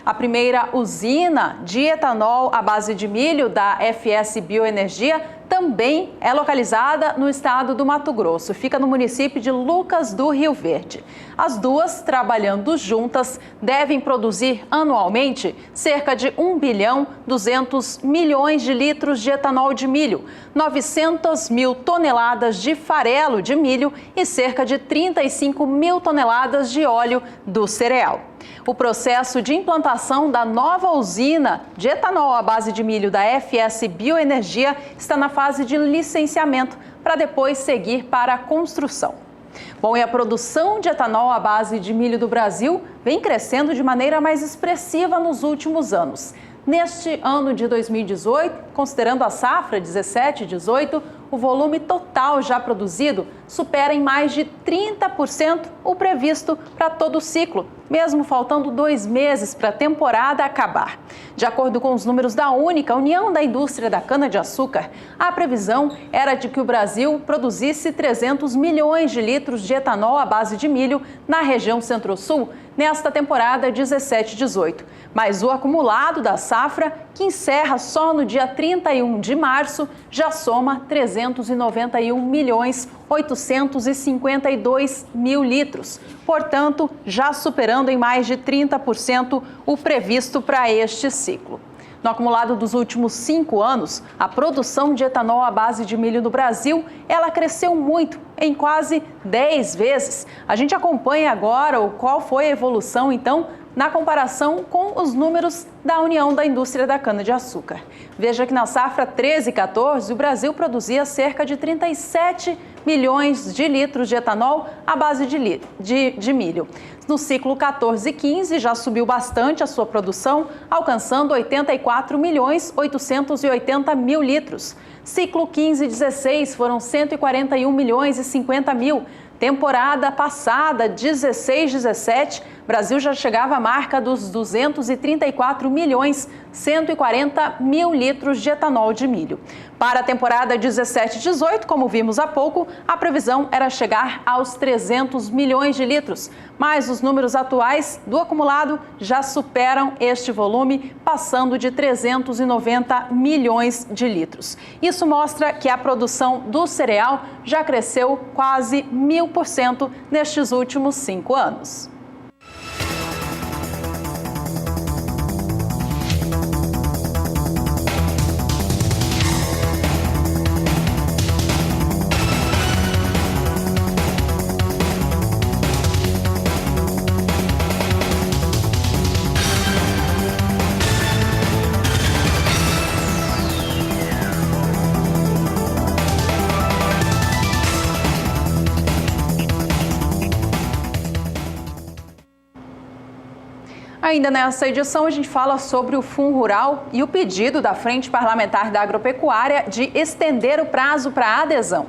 A primeira usina de etanol à base de milho da FS Bioenergia também é localizada no estado do Mato Grosso, fica no município de Lucas do Rio Verde. As duas, trabalhando juntas, devem produzir anualmente cerca de 1 bilhão 200 milhões de litros de etanol de milho, 900 mil toneladas de farelo de milho e cerca de 35 mil toneladas de óleo do cereal. O processo de implantação da nova usina de etanol à base de milho da FS Bioenergia está na fase de licenciamento para depois seguir para a construção. Bom, e a produção de etanol à base de milho do Brasil vem crescendo de maneira mais expressiva nos últimos anos. Neste ano de 2018, considerando a safra 17-18, o volume total já produzido supera em mais de 30% o previsto para todo o ciclo, mesmo faltando 2 meses para a temporada acabar. De acordo com os números da Única, União da Indústria da Cana-de-Açúcar, a previsão era de que o Brasil produzisse 300 milhões de litros de etanol à base de milho na região Centro-Sul nesta temporada 17/18. Mas o acumulado da safra, que encerra só no dia 31 de março, já soma 391.852.000 litros. Portanto, já superando em mais de 30% o previsto para este ciclo. No acumulado dos últimos 5 anos, a produção de etanol à base de milho no Brasil, ela cresceu muito, em quase 10 vezes. A gente acompanha agora qual foi a evolução, então, na comparação com os números da União da Indústria da Cana-de-Açúcar. Veja que na safra 13/14, o Brasil produzia cerca de 37 milhões de litros de etanol à base de milho. No ciclo 14/15, já subiu bastante a sua produção, alcançando 84.880.000 litros. Ciclo 15/16 foram 141.050.000. Temporada passada, 16/17, Brasil já chegava à marca dos 234.140.000 litros de etanol de milho. Para a temporada 17/18, como vimos há pouco, a previsão era chegar aos 300 milhões de litros. Mas os números atuais do acumulado já superam este volume, passando de 390 milhões de litros. Isso mostra que a produção do cereal já cresceu quase 1000% nestes últimos 5 anos. Ainda nessa edição, a gente fala sobre o Fundo Rural e o pedido da Frente Parlamentar da Agropecuária de estender o prazo para adesão.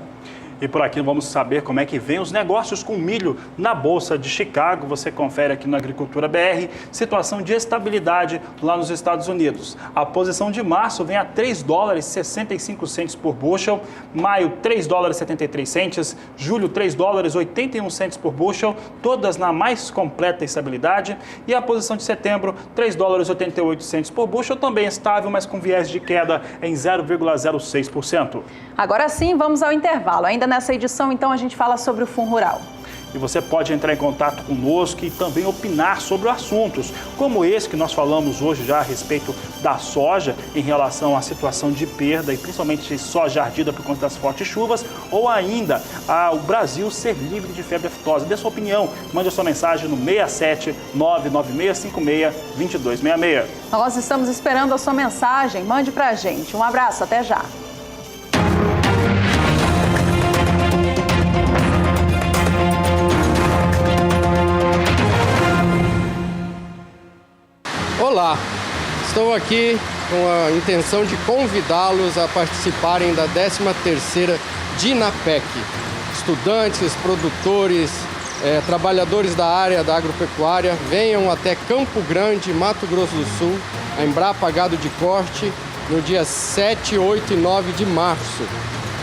E por aqui vamos saber como é que vem os negócios com milho na Bolsa de Chicago. Você confere aqui no Agricultura BR, situação de estabilidade lá nos Estados Unidos. A posição de março vem a $3,65 por bushel, maio $3,73, julho $3,81 por bushel, todas na mais completa estabilidade. E a posição de setembro, $3,88 por bushel, também estável, mas com viés de queda em 0,06%. Agora sim, vamos ao intervalo. Ainda nessa edição, então, a gente fala sobre o Fundo Rural. E você pode entrar em contato conosco e também opinar sobre assuntos como esse que nós falamos hoje já a respeito da soja em relação à situação de perda e principalmente soja ardida por conta das fortes chuvas, ou ainda o Brasil ser livre de febre aftosa. Dê sua opinião, mande a sua mensagem no 67 99656 2266. Nós estamos esperando a sua mensagem, mande pra gente. Um abraço, até já. Olá, estou aqui com a intenção de convidá-los a participarem da 13ª Dinapec. Estudantes, produtores, trabalhadores da área da agropecuária, venham até Campo Grande, Mato Grosso do Sul, a Embrapa Gado de Corte, no dia 7, 8 e 9 de março.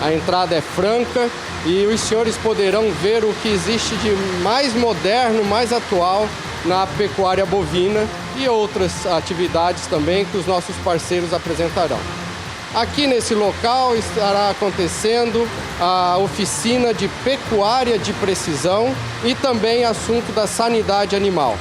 A entrada é franca e os senhores poderão ver o que existe de mais moderno, mais atual na pecuária bovina e outras atividades também que os nossos parceiros apresentarão. Aqui nesse local estará acontecendo a oficina de pecuária de precisão e também assunto da sanidade animal.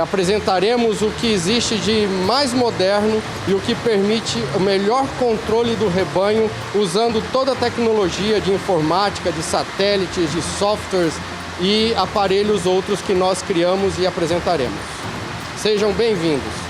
Apresentaremos o que existe de mais moderno e o que permite o melhor controle do rebanho usando toda a tecnologia de informática, de satélites, de softwares e aparelhos outros que nós criamos e apresentaremos. Sejam bem-vindos.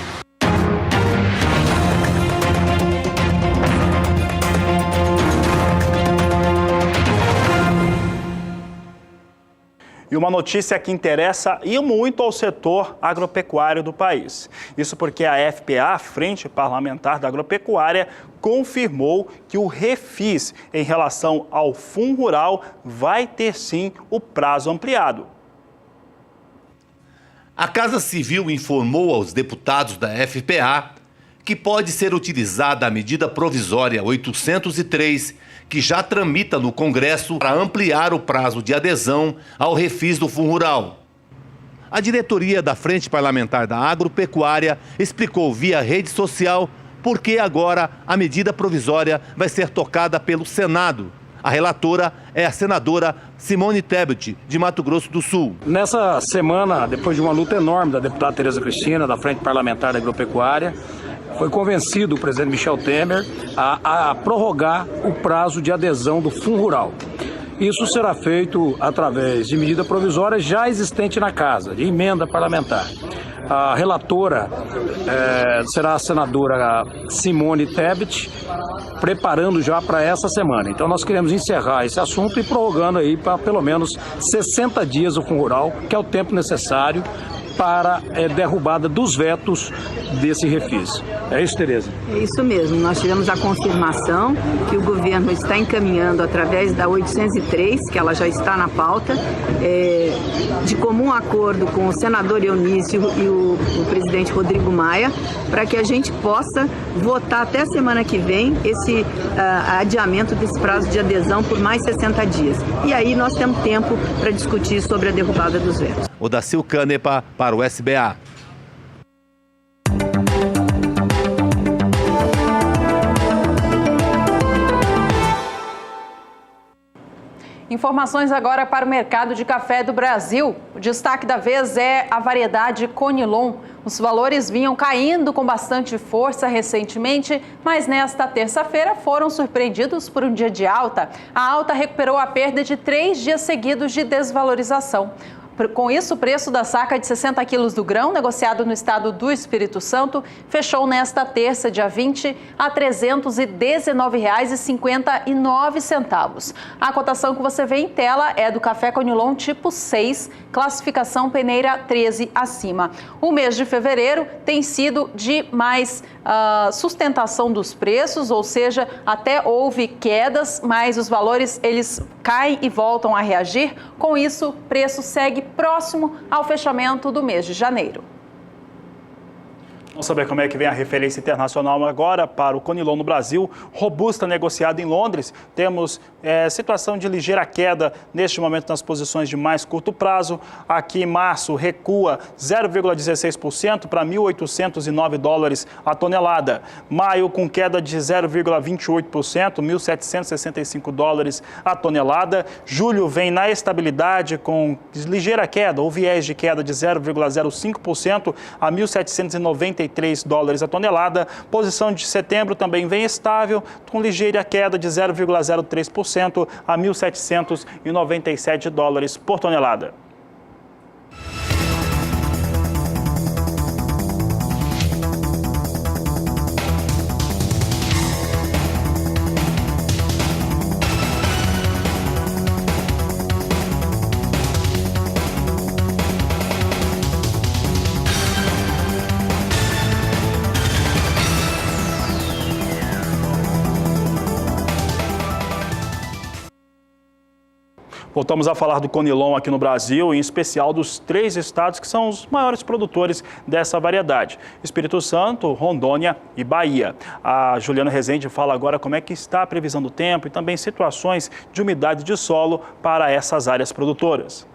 E uma notícia que interessa e muito ao setor agropecuário do país. Isso porque a FPA, a Frente Parlamentar da Agropecuária, confirmou que o refis em relação ao Fundo Rural vai ter sim o prazo ampliado. A Casa Civil informou aos deputados da FPA que pode ser utilizada a medida provisória 803, que já tramita no Congresso para ampliar o prazo de adesão ao refis do Fundo Rural. A diretoria da Frente Parlamentar da Agropecuária explicou via rede social por que agora a medida provisória vai ser tocada pelo Senado. A relatora é a senadora Simone Tebet, de Mato Grosso do Sul. Nessa semana, depois de uma luta enorme da deputada Tereza Cristina, da Frente Parlamentar da Agropecuária, foi convencido o presidente Michel Temer a prorrogar o prazo de adesão do Fundo Rural. Isso será feito através de medida provisória já existente na Casa, de emenda parlamentar. A relatora será a senadora Simone Tebet, preparando já para essa semana. Então nós queremos encerrar esse assunto e prorrogando aí para pelo menos 60 dias o Fundo Rural, que é o tempo necessário para derrubada dos vetos desse refis. É isso, Tereza? É isso mesmo. Nós tivemos a confirmação que o governo está encaminhando através da 803, que ela já está na pauta, de comum acordo com o senador Eunício e o presidente Rodrigo Maia, para que a gente possa votar até a semana que vem esse adiamento desse prazo de adesão por mais 60 dias. E aí nós temos tempo para discutir sobre a derrubada dos vetos. Odacil Canepa para o SBA. Informações agora para o mercado de café do Brasil. O destaque da vez é a variedade Conilon. Os valores vinham caindo com bastante força recentemente, mas nesta terça-feira foram surpreendidos por um dia de alta. A alta recuperou a perda de 3 dias seguidos de desvalorização. Com isso, o preço da saca de 60 quilos do grão, negociado no estado do Espírito Santo, fechou nesta terça, dia 20, a R$ 319,59. A cotação que você vê em tela é do café Conilon tipo 6, classificação peneira 13 acima. O mês de fevereiro tem sido de mais sustentação dos preços, ou seja, até houve quedas, mas os valores eles caem e voltam a reagir. Com isso, o preço segue próximo ao fechamento do mês de janeiro. Vamos saber como é que vem a referência internacional agora para o Conilon no Brasil. Robusta negociada em Londres. Temos situação de ligeira queda neste momento nas posições de mais curto prazo. Aqui em março recua 0,16% para $1.809 a tonelada. Maio com queda de 0,28%, $1.765 a tonelada. Julho vem na estabilidade com ligeira queda ou viés de queda de 0,05% a $1.793 a tonelada. Posição de setembro também vem estável, com ligeira queda de 0,03% a $1.797 por tonelada. Voltamos a falar do Conilon aqui no Brasil, em especial dos 3 estados que são os maiores produtores dessa variedade: Espírito Santo, Rondônia e Bahia. A Juliana Rezende fala agora como é que está a previsão do tempo e também situações de umidade de solo para essas áreas produtoras.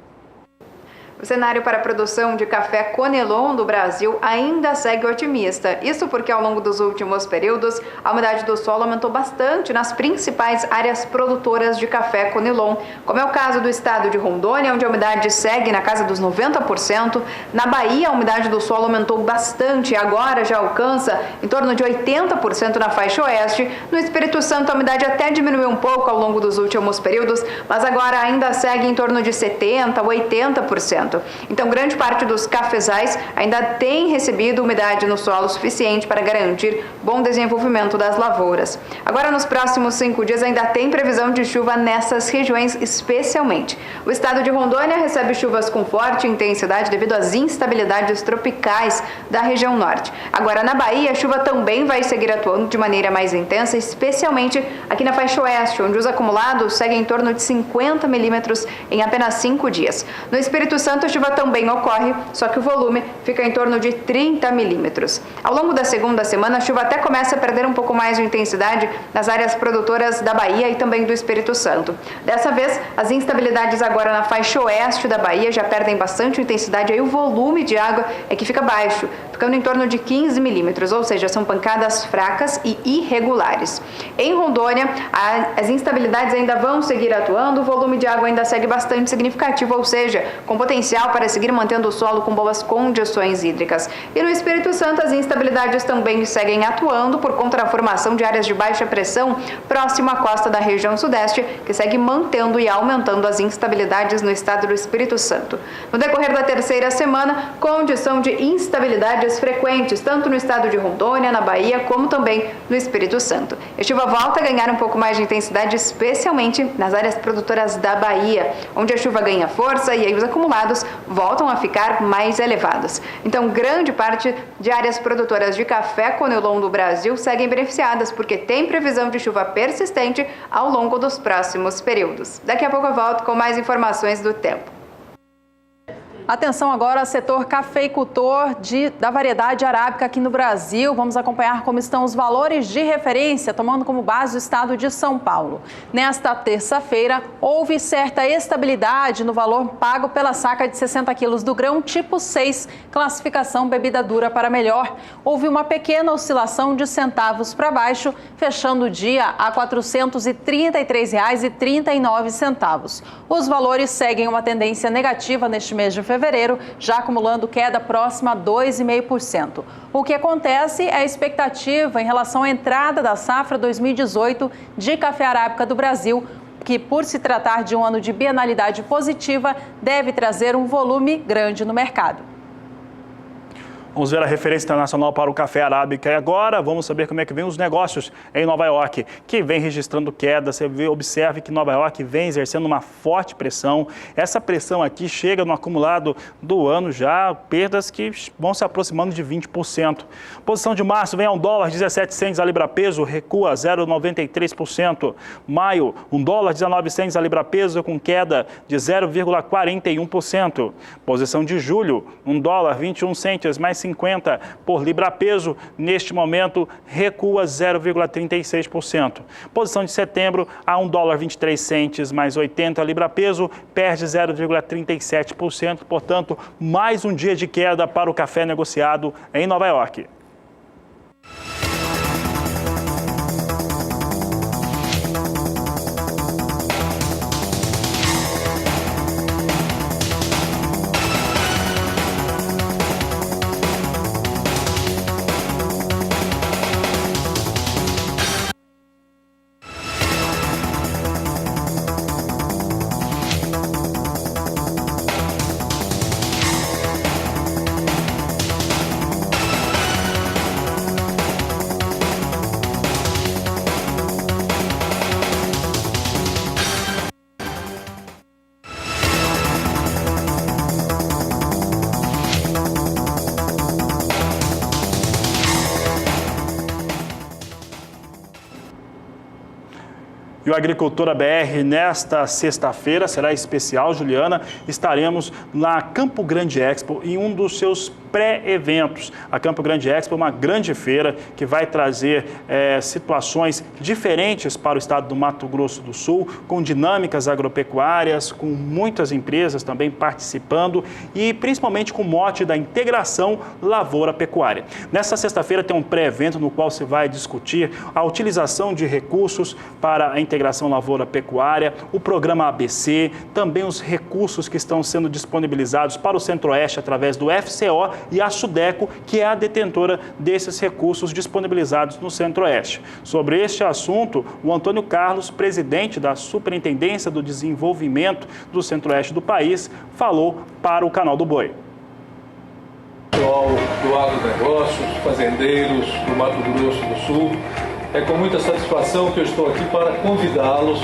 O cenário para a produção de café Conilon do Brasil ainda segue otimista. Isso porque ao longo dos últimos períodos, a umidade do solo aumentou bastante nas principais áreas produtoras de café Conilon, como é o caso do estado de Rondônia, onde a umidade segue na casa dos 90%. Na Bahia, a umidade do solo aumentou bastante e agora já alcança em torno de 80% na faixa oeste. No Espírito Santo, a umidade até diminuiu um pouco ao longo dos últimos períodos, mas agora ainda segue em torno de 70% a 80%. Então, grande parte dos cafezais ainda tem recebido umidade no solo suficiente para garantir bom desenvolvimento das lavouras. Agora, nos próximos 5 dias, ainda tem previsão de chuva nessas regiões especialmente. O estado de Rondônia recebe chuvas com forte intensidade devido às instabilidades tropicais da região norte. Agora, na Bahia, a chuva também vai seguir atuando de maneira mais intensa, especialmente aqui na faixa oeste, onde os acumulados seguem em torno de 50 milímetros em apenas 5 dias. No Espírito Santo, Santo, a chuva também ocorre, só que o volume fica em torno de 30 milímetros. Ao longo da segunda semana, a chuva até começa a perder um pouco mais de intensidade nas áreas produtoras da Bahia e também do Espírito Santo. Dessa vez, as instabilidades agora na faixa oeste da Bahia já perdem bastante intensidade, aí o volume de água é que fica baixo, ficando em torno de 15 milímetros, ou seja, são pancadas fracas e irregulares. Em Rondônia, as instabilidades ainda vão seguir atuando, o volume de água ainda segue bastante significativo, ou seja, com potencial para seguir mantendo o solo com boas condições hídricas. E no Espírito Santo, as instabilidades também seguem atuando por conta da formação de áreas de baixa pressão próximo à costa da região sudeste, que segue mantendo e aumentando as instabilidades no estado do Espírito Santo. No decorrer da terceira semana, condição de instabilidades frequentes, tanto no estado de Rondônia, na Bahia, como também no Espírito Santo. A chuva volta a ganhar um pouco mais de intensidade, especialmente nas áreas produtoras da Bahia, onde a chuva ganha força e aí os acumulados voltam a ficar mais elevados. Então, grande parte de áreas produtoras de café Conilon do Brasil seguem beneficiadas, porque tem previsão de chuva persistente ao longo dos próximos períodos. Daqui a pouco eu volto com mais informações do tempo. Atenção agora, setor cafeicultor da variedade arábica aqui no Brasil. Vamos acompanhar como estão os valores de referência, tomando como base o estado de São Paulo. Nesta terça-feira, houve certa estabilidade no valor pago pela saca de 60 quilos do grão tipo 6, classificação bebida dura para melhor. Houve uma pequena oscilação de centavos para baixo, fechando o dia a R$ 433,39. Os valores seguem uma tendência negativa neste mês de fevereiro, já acumulando queda próxima a 2,5%. O que acontece é a expectativa em relação à entrada da safra 2018 de café arábica do Brasil, que, por se tratar de um ano de bienalidade positiva, deve trazer um volume grande no mercado. Vamos ver a referência internacional para o café arábica e agora vamos saber como é que vem os negócios em Nova York, que vem registrando queda. Você observe que Nova York vem exercendo uma forte pressão. Essa pressão aqui chega no acumulado do ano já, perdas que vão se aproximando de 20%. Posição de março vem a $1,17 a libra peso, recua 0,93%. Maio, $1,19 a libra peso com queda de 0,41%. Posição de julho, $1,21 mais 50 por libra peso, neste momento recua 0,36%. Posição de setembro a $1,23 mais 80 libra peso, perde 0,37%, portanto, mais um dia de queda para o café negociado em Nova York. E o Agricultura BR, nesta sexta-feira, será especial, Juliana, estaremos na Campo Grande Expo em um dos seus pré-eventos. A Campo Grande Expo é uma grande feira que vai trazer situações diferentes para o estado do Mato Grosso do Sul, com dinâmicas agropecuárias, com muitas empresas também participando e principalmente com o mote da integração lavoura-pecuária. Nessa sexta-feira tem um pré-evento no qual se vai discutir a utilização de recursos para a integração lavoura-pecuária, o programa ABC, também os recursos que estão sendo disponibilizados para o Centro-Oeste através do FCO e a Sudeco, que é a detentora desses recursos disponibilizados no Centro-Oeste. Sobre este assunto, o Antônio Carlos, presidente da Superintendência do Desenvolvimento do Centro-Oeste do país, falou para o Canal do Boi. Pessoal do agronegócio, fazendeiros do Mato Grosso do Sul, é com muita satisfação que eu estou aqui para convidá-los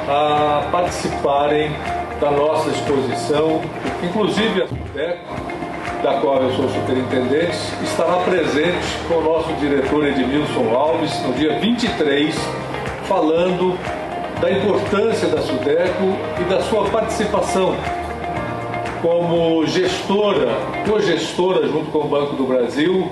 a participarem da nossa exposição, inclusive a Sudeco, da qual eu sou superintendente, estará presente com o nosso diretor Edmilson Alves no dia 23, falando da importância da Sudeco e da sua participação como cogestora junto com o Banco do Brasil,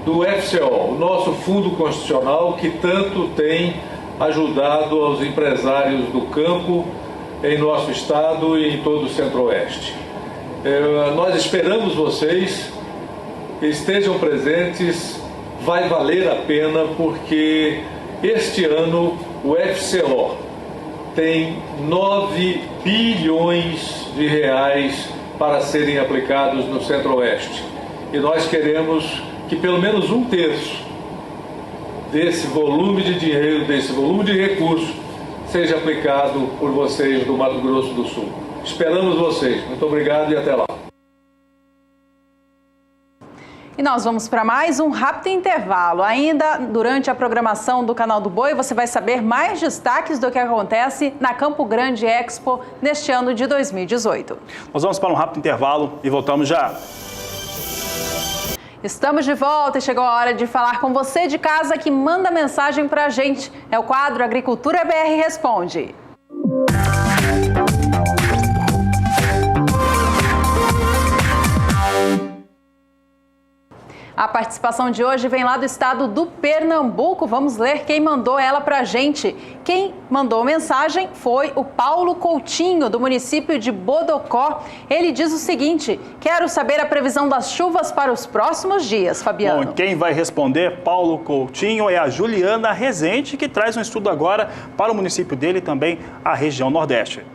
do FCO, o nosso fundo constitucional que tanto tem ajudado aos empresários do campo em nosso estado e em todo o Centro-Oeste. Nós esperamos vocês, estejam presentes, vai valer a pena porque este ano o FCO tem 9 bilhões de reais para serem aplicados no Centro-Oeste. E nós queremos que pelo menos 1/3 desse volume de dinheiro, desse volume de recursos, seja aplicado por vocês do Mato Grosso do Sul. Esperamos vocês. Muito obrigado e até lá. E nós vamos para mais um rápido intervalo. Ainda durante a programação do Canal do Boi, você vai saber mais destaques do que acontece na Campo Grande Expo neste ano de 2018. Nós vamos para um rápido intervalo e voltamos já. Estamos de volta e chegou a hora de falar com você de casa que manda mensagem para a gente. É o quadro Agricultura BR Responde. A participação de hoje vem lá do estado do Pernambuco. Vamos ler quem mandou ela para a gente. Quem mandou mensagem foi o Paulo Coutinho, do município de Bodocó. Ele diz o seguinte: quero saber a previsão das chuvas para os próximos dias, Fabiano. Bom, quem vai responder, Paulo Coutinho, é a Juliana Rezende, que traz um estudo agora para o município dele e também a região Nordeste.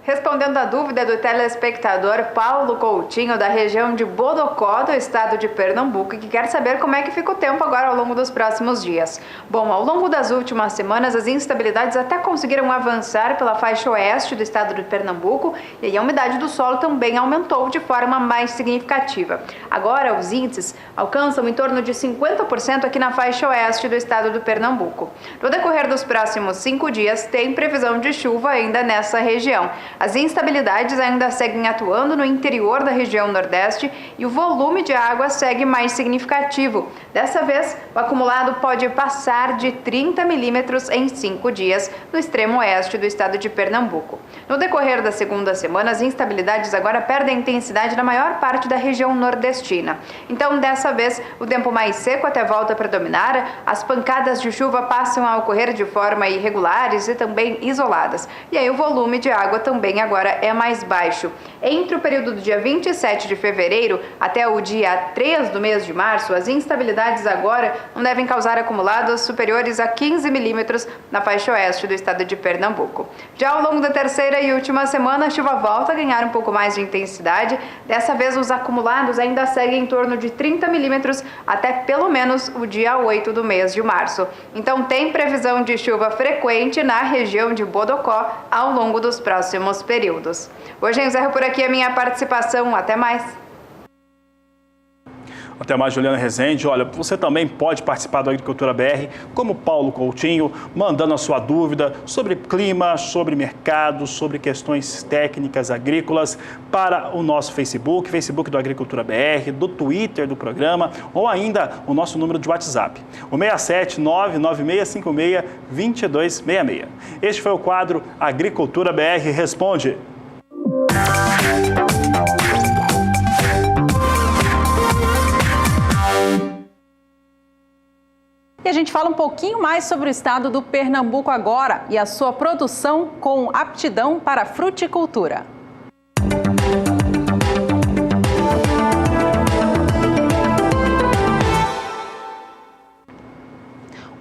Respondendo a dúvida do telespectador Paulo Coutinho, da região de Bodocó, do estado de Pernambuco, que quer saber como é que fica o tempo agora ao longo dos próximos dias. Bom, ao longo das últimas semanas, as instabilidades até conseguiram avançar pela faixa oeste do estado de Pernambuco e a umidade do solo também aumentou de forma mais significativa. Agora, os índices alcançam em torno de 50% aqui na faixa oeste do estado do Pernambuco. No decorrer dos próximos 5 dias, tem previsão de chuva ainda nessa região. As instabilidades ainda seguem atuando no interior da região Nordeste e o volume de água segue mais significativo. Dessa vez, o acumulado pode passar de 30 milímetros em 5 dias no extremo oeste do estado de Pernambuco. No decorrer da segunda semana, as instabilidades agora perdem intensidade na maior parte da região nordestina. Então, dessa vez, o tempo mais seco até volta a predominar, as pancadas de chuva passam a ocorrer de forma irregulares e também isoladas. E aí o volume de água também agora é mais baixo. Entre o período do dia 27 de fevereiro até o dia 3 do mês de março, as instabilidades agora não devem causar acumulados superiores a 15 milímetros na faixa oeste do estado de Pernambuco. Já ao longo da terceira e última semana, a chuva volta a ganhar um pouco mais de intensidade. Dessa vez, os acumulados ainda seguem em torno de 30 milímetros até pelo menos o dia 8 do mês de março. Então, tem previsão de chuva frequente na região de Bodocó ao longo dos próximos períodos. Hoje eu encerro por aqui a minha participação. Até mais! Até mais, Juliana Rezende. Olha, você também pode participar do Agricultura BR, como Paulo Coutinho, mandando a sua dúvida sobre clima, sobre mercado, sobre questões técnicas agrícolas para o nosso Facebook do Agricultura BR, do Twitter do programa ou ainda o nosso número de WhatsApp, o 67996562266. Este foi o quadro Agricultura BR Responde. E a gente fala um pouquinho mais sobre o estado do Pernambuco agora e a sua produção com aptidão para a fruticultura.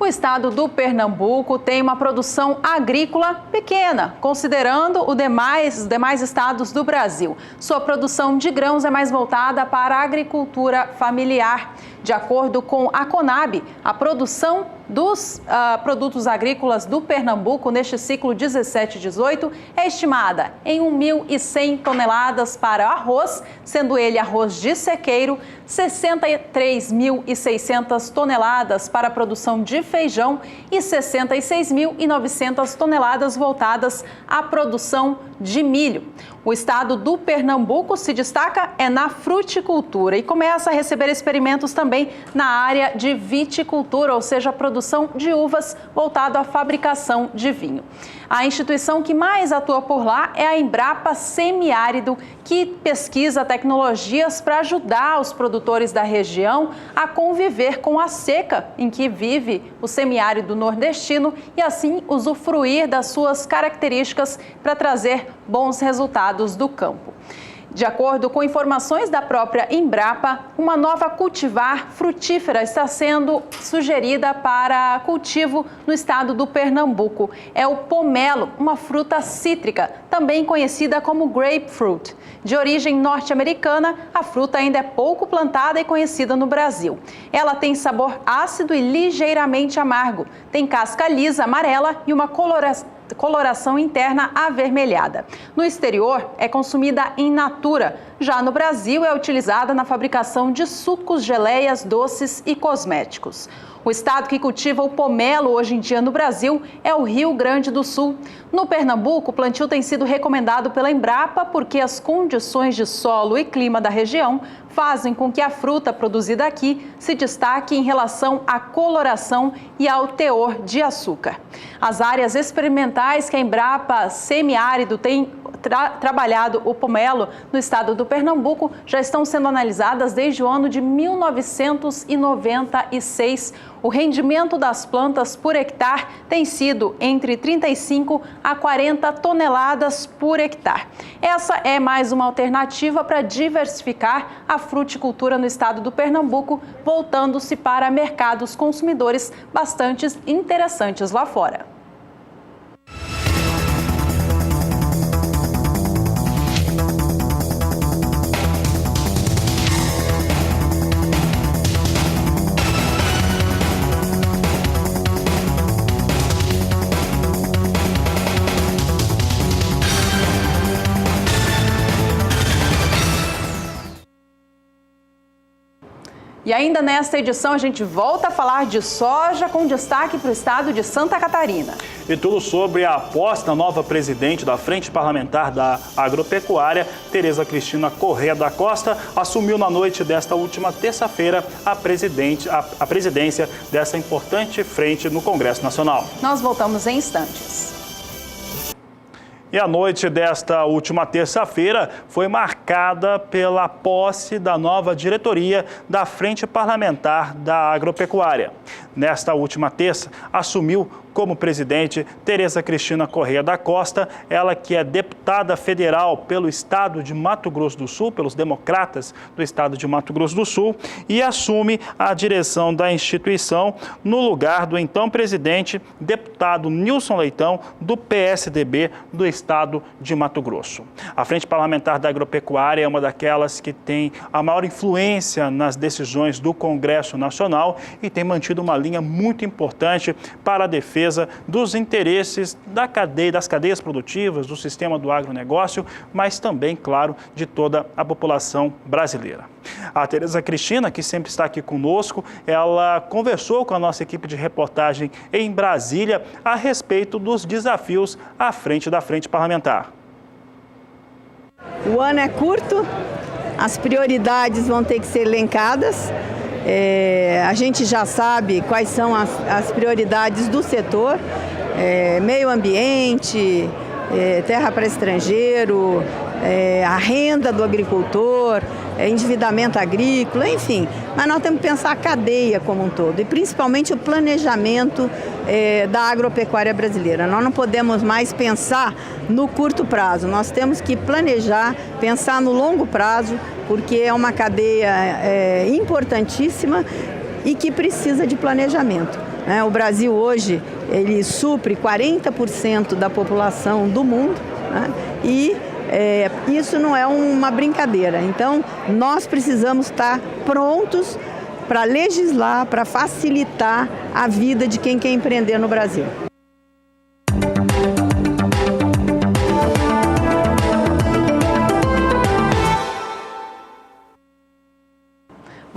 O estado do Pernambuco tem uma produção agrícola pequena, considerando os demais estados do Brasil. Sua produção de grãos é mais voltada para a agricultura familiar. De acordo com a Conab, a produção dos produtos agrícolas do Pernambuco neste ciclo 17-18 é estimada em 1.100 toneladas para arroz, sendo ele arroz de sequeiro, 63.600 toneladas para a produção de feijão e 66.900 toneladas voltadas à produção de milho. O estado do Pernambuco se destaca na fruticultura e começa a receber experimentos também na área de viticultura, ou seja, a produção de uvas voltado à fabricação de vinho. A instituição que mais atua por lá é a Embrapa Semiárido, que pesquisa tecnologias para ajudar os produtores da região a conviver com a seca em que vive o semiárido nordestino e assim usufruir das suas características para trazer bons resultados do campo. De acordo com informações da própria Embrapa, uma nova cultivar frutífera está sendo sugerida para cultivo no estado do Pernambuco. É o pomelo, uma fruta cítrica, também conhecida como grapefruit. De origem norte-americana, a fruta ainda é pouco plantada e conhecida no Brasil. Ela tem sabor ácido e ligeiramente amargo, tem casca lisa amarela e uma coloração interna avermelhada. No exterior, é consumida in natura. Já no Brasil, é utilizada na fabricação de sucos, geleias, doces e cosméticos. O estado que cultiva o pomelo hoje em dia no Brasil é o Rio Grande do Sul. No Pernambuco, o plantio tem sido recomendado pela Embrapa porque as condições de solo e clima da região fazem com que a fruta produzida aqui se destaque em relação à coloração e ao teor de açúcar. As áreas experimentais que a Embrapa Semiárido tem trabalhado o pomelo no estado do Pernambuco já estão sendo analisadas desde o ano de 1996. O rendimento das plantas por hectare tem sido entre 35 a 40 toneladas por hectare. Essa é mais uma alternativa para diversificar a fruticultura no estado do Pernambuco, voltando-se para mercados consumidores bastante interessantes lá fora. E ainda nesta edição a gente volta a falar de soja com destaque para o estado de Santa Catarina. E tudo sobre a aposta na nova presidente da Frente Parlamentar da Agropecuária, Tereza Cristina Corrêa da Costa, assumiu na noite desta última terça-feira a presidência dessa importante frente no Congresso Nacional. Nós voltamos em instantes. E a noite desta última terça-feira foi marcada pela posse da nova diretoria da Frente Parlamentar da Agropecuária. Nesta última terça, assumiu como presidente Tereza Cristina Corrêa da Costa, ela que é deputada federal pelo estado de Mato Grosso do Sul, pelos democratas do estado de Mato Grosso do Sul, e assume a direção da instituição no lugar do então presidente, deputado Nilson Leitão, do PSDB do estado de Mato Grosso. A Frente Parlamentar da Agropecuária é uma daquelas que tem a maior influência nas decisões do Congresso Nacional e tem mantido uma linha muito importante para a defesa dos interesses das cadeias produtivas, do sistema do agronegócio, mas também, claro, de toda a população brasileira. A Tereza Cristina, que sempre está aqui conosco, ela conversou com a nossa equipe de reportagem em Brasília a respeito dos desafios à frente da Frente Parlamentar. O ano é curto, as prioridades vão ter que ser elencadas. A gente já sabe quais são as prioridades do setor, meio ambiente, terra para estrangeiro, a renda do agricultor, endividamento agrícola, enfim. Mas nós temos que pensar a cadeia como um todo e principalmente o planejamento da agropecuária brasileira. Nós não podemos mais pensar no curto prazo, nós temos que planejar, pensar no longo prazo, porque é uma cadeia importantíssima e que precisa de planejamento. O Brasil hoje, ele supre 40% da população do mundo, né? E isso não é uma brincadeira. Então, nós precisamos estar prontos para legislar, para facilitar a vida de quem quer empreender no Brasil.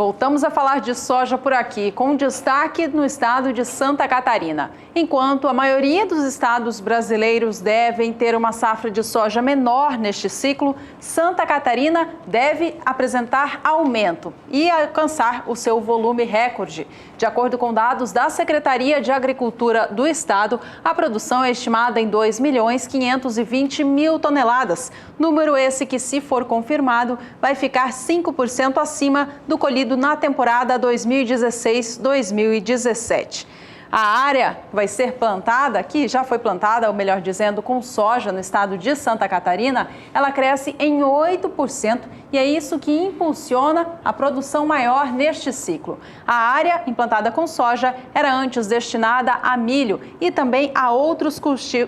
Voltamos a falar de soja por aqui, com destaque no estado de Santa Catarina. Enquanto a maioria dos estados brasileiros devem ter uma safra de soja menor neste ciclo, Santa Catarina deve apresentar aumento e alcançar o seu volume recorde. De acordo com dados da Secretaria de Agricultura do estado, a produção é estimada em 2.520.000 toneladas. Número esse que, se for confirmado, vai ficar 5% acima do colhido na temporada 2016-2017. A área vai ser plantada, que já foi plantada, ou melhor dizendo, com soja no estado de Santa Catarina, ela cresce em 8% e é isso que impulsiona a produção maior neste ciclo. A área implantada com soja era antes destinada a milho e também a outros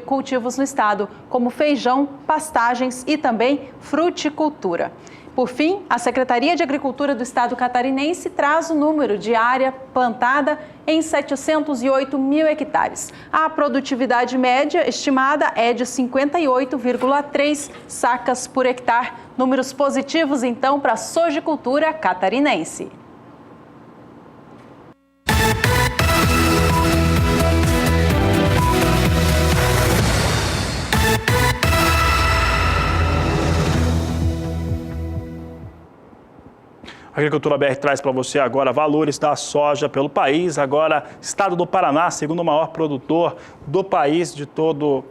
cultivos no estado, como feijão, pastagens e também fruticultura. Por fim, a Secretaria de Agricultura do Estado catarinense traz o número de área plantada em 708.000 hectares. A produtividade média estimada é de 58,3 sacas por hectare. Números positivos, então, para a sojicultura catarinense. A Agricultura BR traz para você agora valores da soja pelo país. Agora, estado do Paraná, segundo maior produtor do país de toda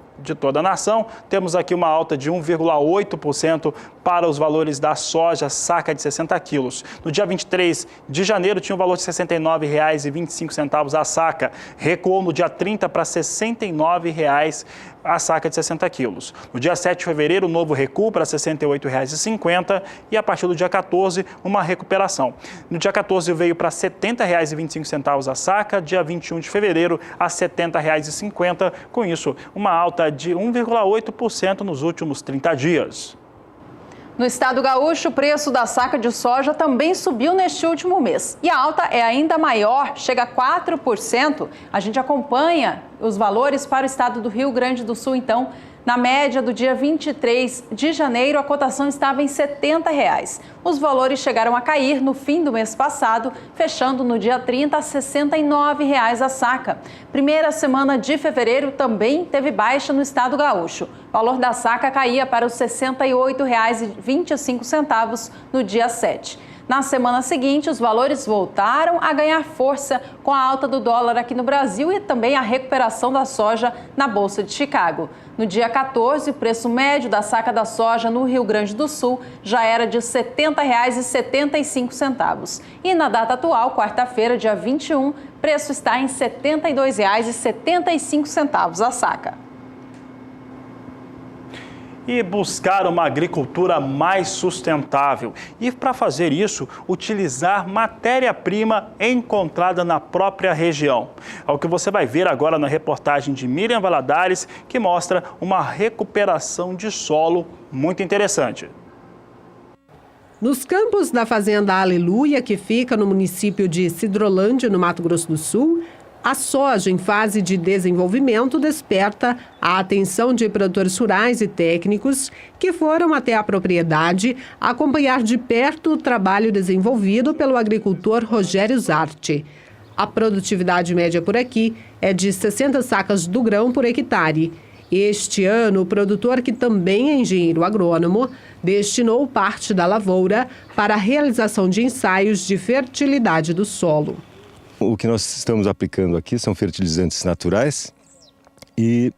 a nação. Temos aqui uma alta de 1,8% para os valores da soja, saca de 60 quilos. No dia 23 de janeiro, tinha um valor de R$ 69,25 a saca. Recuou no dia 30 para R$ 69,00 a saca de 60 quilos. No dia 7 de fevereiro, novo recuo para R$ 68,50 e a partir do dia 14, uma recuperação. No dia 14 veio para R$ 70,25 a saca, dia 21 de fevereiro a R$ 70,50, com isso uma alta de 1,8% nos últimos 30 dias. No estado gaúcho, o preço da saca de soja também subiu neste último mês. E a alta é ainda maior, chega a 4%. A gente acompanha os valores para o estado do Rio Grande do Sul, então. Na média do dia 23 de janeiro, a cotação estava em R$ 70. Os valores chegaram a cair no fim do mês passado, fechando no dia 30 a R$ 69 a saca. Primeira semana de fevereiro também teve baixa no estado gaúcho. O valor da saca caía para os R$ 68,25 no dia 7. Na semana seguinte, os valores voltaram a ganhar força com a alta do dólar aqui no Brasil e também a recuperação da soja na Bolsa de Chicago. No dia 14, o preço médio da saca da soja no Rio Grande do Sul já era de R$ 70,75. E na data atual, quarta-feira, dia 21, o preço está em R$ 72,75 a saca. E buscar uma agricultura mais sustentável. E para fazer isso, utilizar matéria-prima encontrada na própria região. É o que você vai ver agora na reportagem de Miriam Valadares, que mostra uma recuperação de solo muito interessante. Nos campos da Fazenda Aleluia, que fica no município de Sidrolândia, no Mato Grosso do Sul, a soja em fase de desenvolvimento desperta a atenção de produtores rurais e técnicos que foram até a propriedade acompanhar de perto o trabalho desenvolvido pelo agricultor Rogério Zarte. A produtividade média por aqui é de 60 sacas do grão por hectare. Este ano, o produtor, que também é engenheiro agrônomo, destinou parte da lavoura para a realização de ensaios de fertilidade do solo. O que nós estamos aplicando aqui são fertilizantes naturais e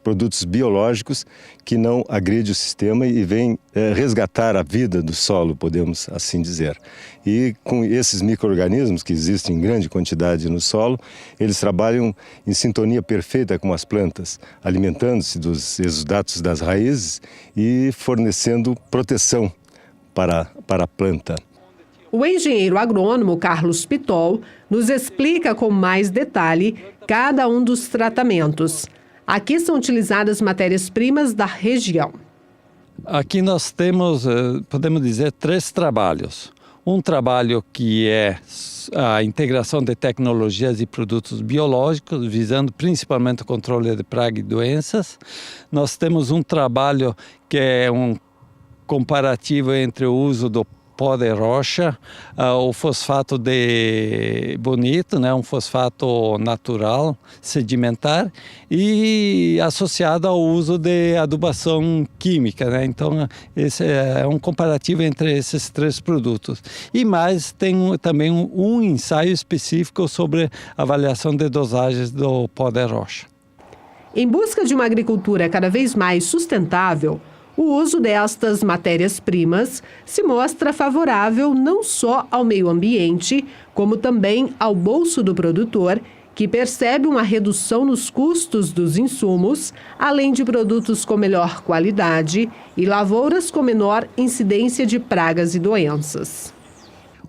produtos biológicos que não agridem o sistema e vêm resgatar a vida do solo, podemos assim dizer. E com esses micro-organismos que existem em grande quantidade no solo, eles trabalham em sintonia perfeita com as plantas, alimentando-se dos exudatos das raízes e fornecendo proteção para a planta. O engenheiro agrônomo Carlos Pitol nos explica com mais detalhe cada um dos tratamentos. Aqui são utilizadas matérias-primas da região. Aqui nós temos, podemos dizer, 3 trabalhos. Um trabalho que é a integração de tecnologias e produtos biológicos, visando principalmente o controle de praga e doenças. Nós temos um trabalho que é um comparativo entre o uso do pó de rocha, o fosfato de bonito, né, um fosfato natural, sedimentar, e associado ao uso de adubação química, né? Então, esse é um comparativo entre esses 3 produtos. E mais, tem também um ensaio específico sobre avaliação de dosagens do pó de rocha. Em busca de uma agricultura cada vez mais sustentável, o uso destas matérias-primas se mostra favorável não só ao meio ambiente, como também ao bolso do produtor, que percebe uma redução nos custos dos insumos, além de produtos com melhor qualidade e lavouras com menor incidência de pragas e doenças.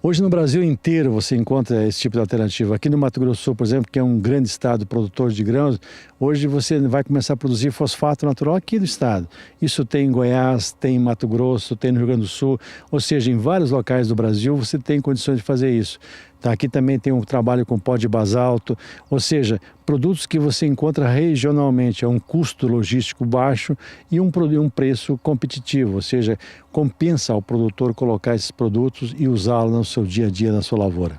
Hoje no Brasil inteiro você encontra esse tipo de alternativa. Aqui no Mato Grosso do Sul, por exemplo, que é um grande estado produtor de grãos, hoje você vai começar a produzir fosfato natural aqui do estado. Isso tem em Goiás, tem em Mato Grosso, tem no Rio Grande do Sul, ou seja, em vários locais do Brasil você tem condições de fazer isso. Tá, aqui também tem um trabalho com pó de basalto, ou seja, produtos que você encontra regionalmente a um custo logístico baixo e um preço competitivo, ou seja, compensa ao produtor colocar esses produtos e usá-los no seu dia a dia na sua lavoura.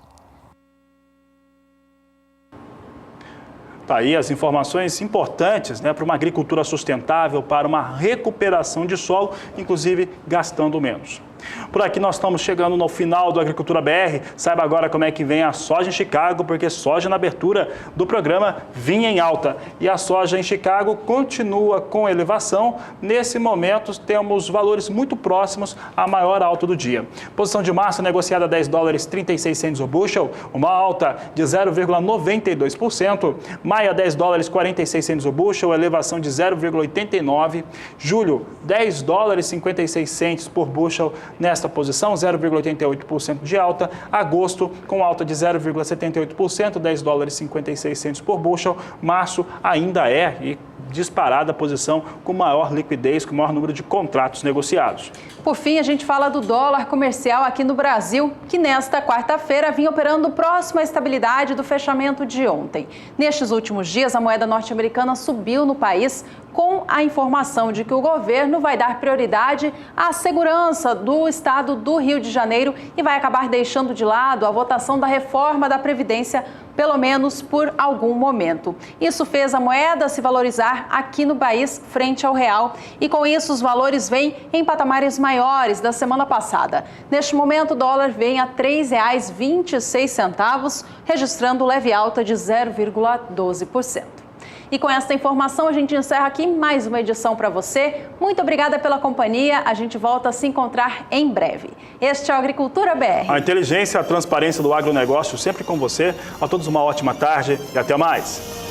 Tá aí as informações importantes, né, para uma agricultura sustentável, para uma recuperação de solo, inclusive gastando menos. Por aqui nós estamos chegando no final do Agricultura BR. Saiba agora como é que vem a soja em Chicago, porque soja na abertura do programa vinha em alta. E a soja em Chicago continua com elevação. Nesse momento temos valores muito próximos à maior alta do dia. Posição de março negociada a $10,36 o bushel, uma alta de 0,92%. Maio a $10,46 o bushel, elevação de 0,89%. Julho, $10,56 por bushel nesta posição, 0,88% de alta. Agosto, com alta de 0,78%, $10,56 por bushel. Março ainda é disparada a posição com maior liquidez, com maior número de contratos negociados. Por fim, a gente fala do dólar comercial aqui no Brasil, que nesta quarta-feira vinha operando próximo à estabilidade do fechamento de ontem. Nestes últimos dias, a moeda norte-americana subiu no país com a informação de que o governo vai dar prioridade à segurança do estado do Rio de Janeiro e vai acabar deixando de lado a votação da reforma da Previdência, pelo menos por algum momento. Isso fez a moeda se valorizar aqui no país frente ao real e com isso os valores vêm em patamares maiores da semana passada. Neste momento o dólar vem a R$ 3,26, registrando leve alta de 0,12%. E com esta informação a gente encerra aqui mais uma edição para você. Muito obrigada pela companhia. A gente volta a se encontrar em breve. Este é o Agricultura BR. A inteligência e a transparência do agronegócio sempre com você. A todos uma ótima tarde e até mais.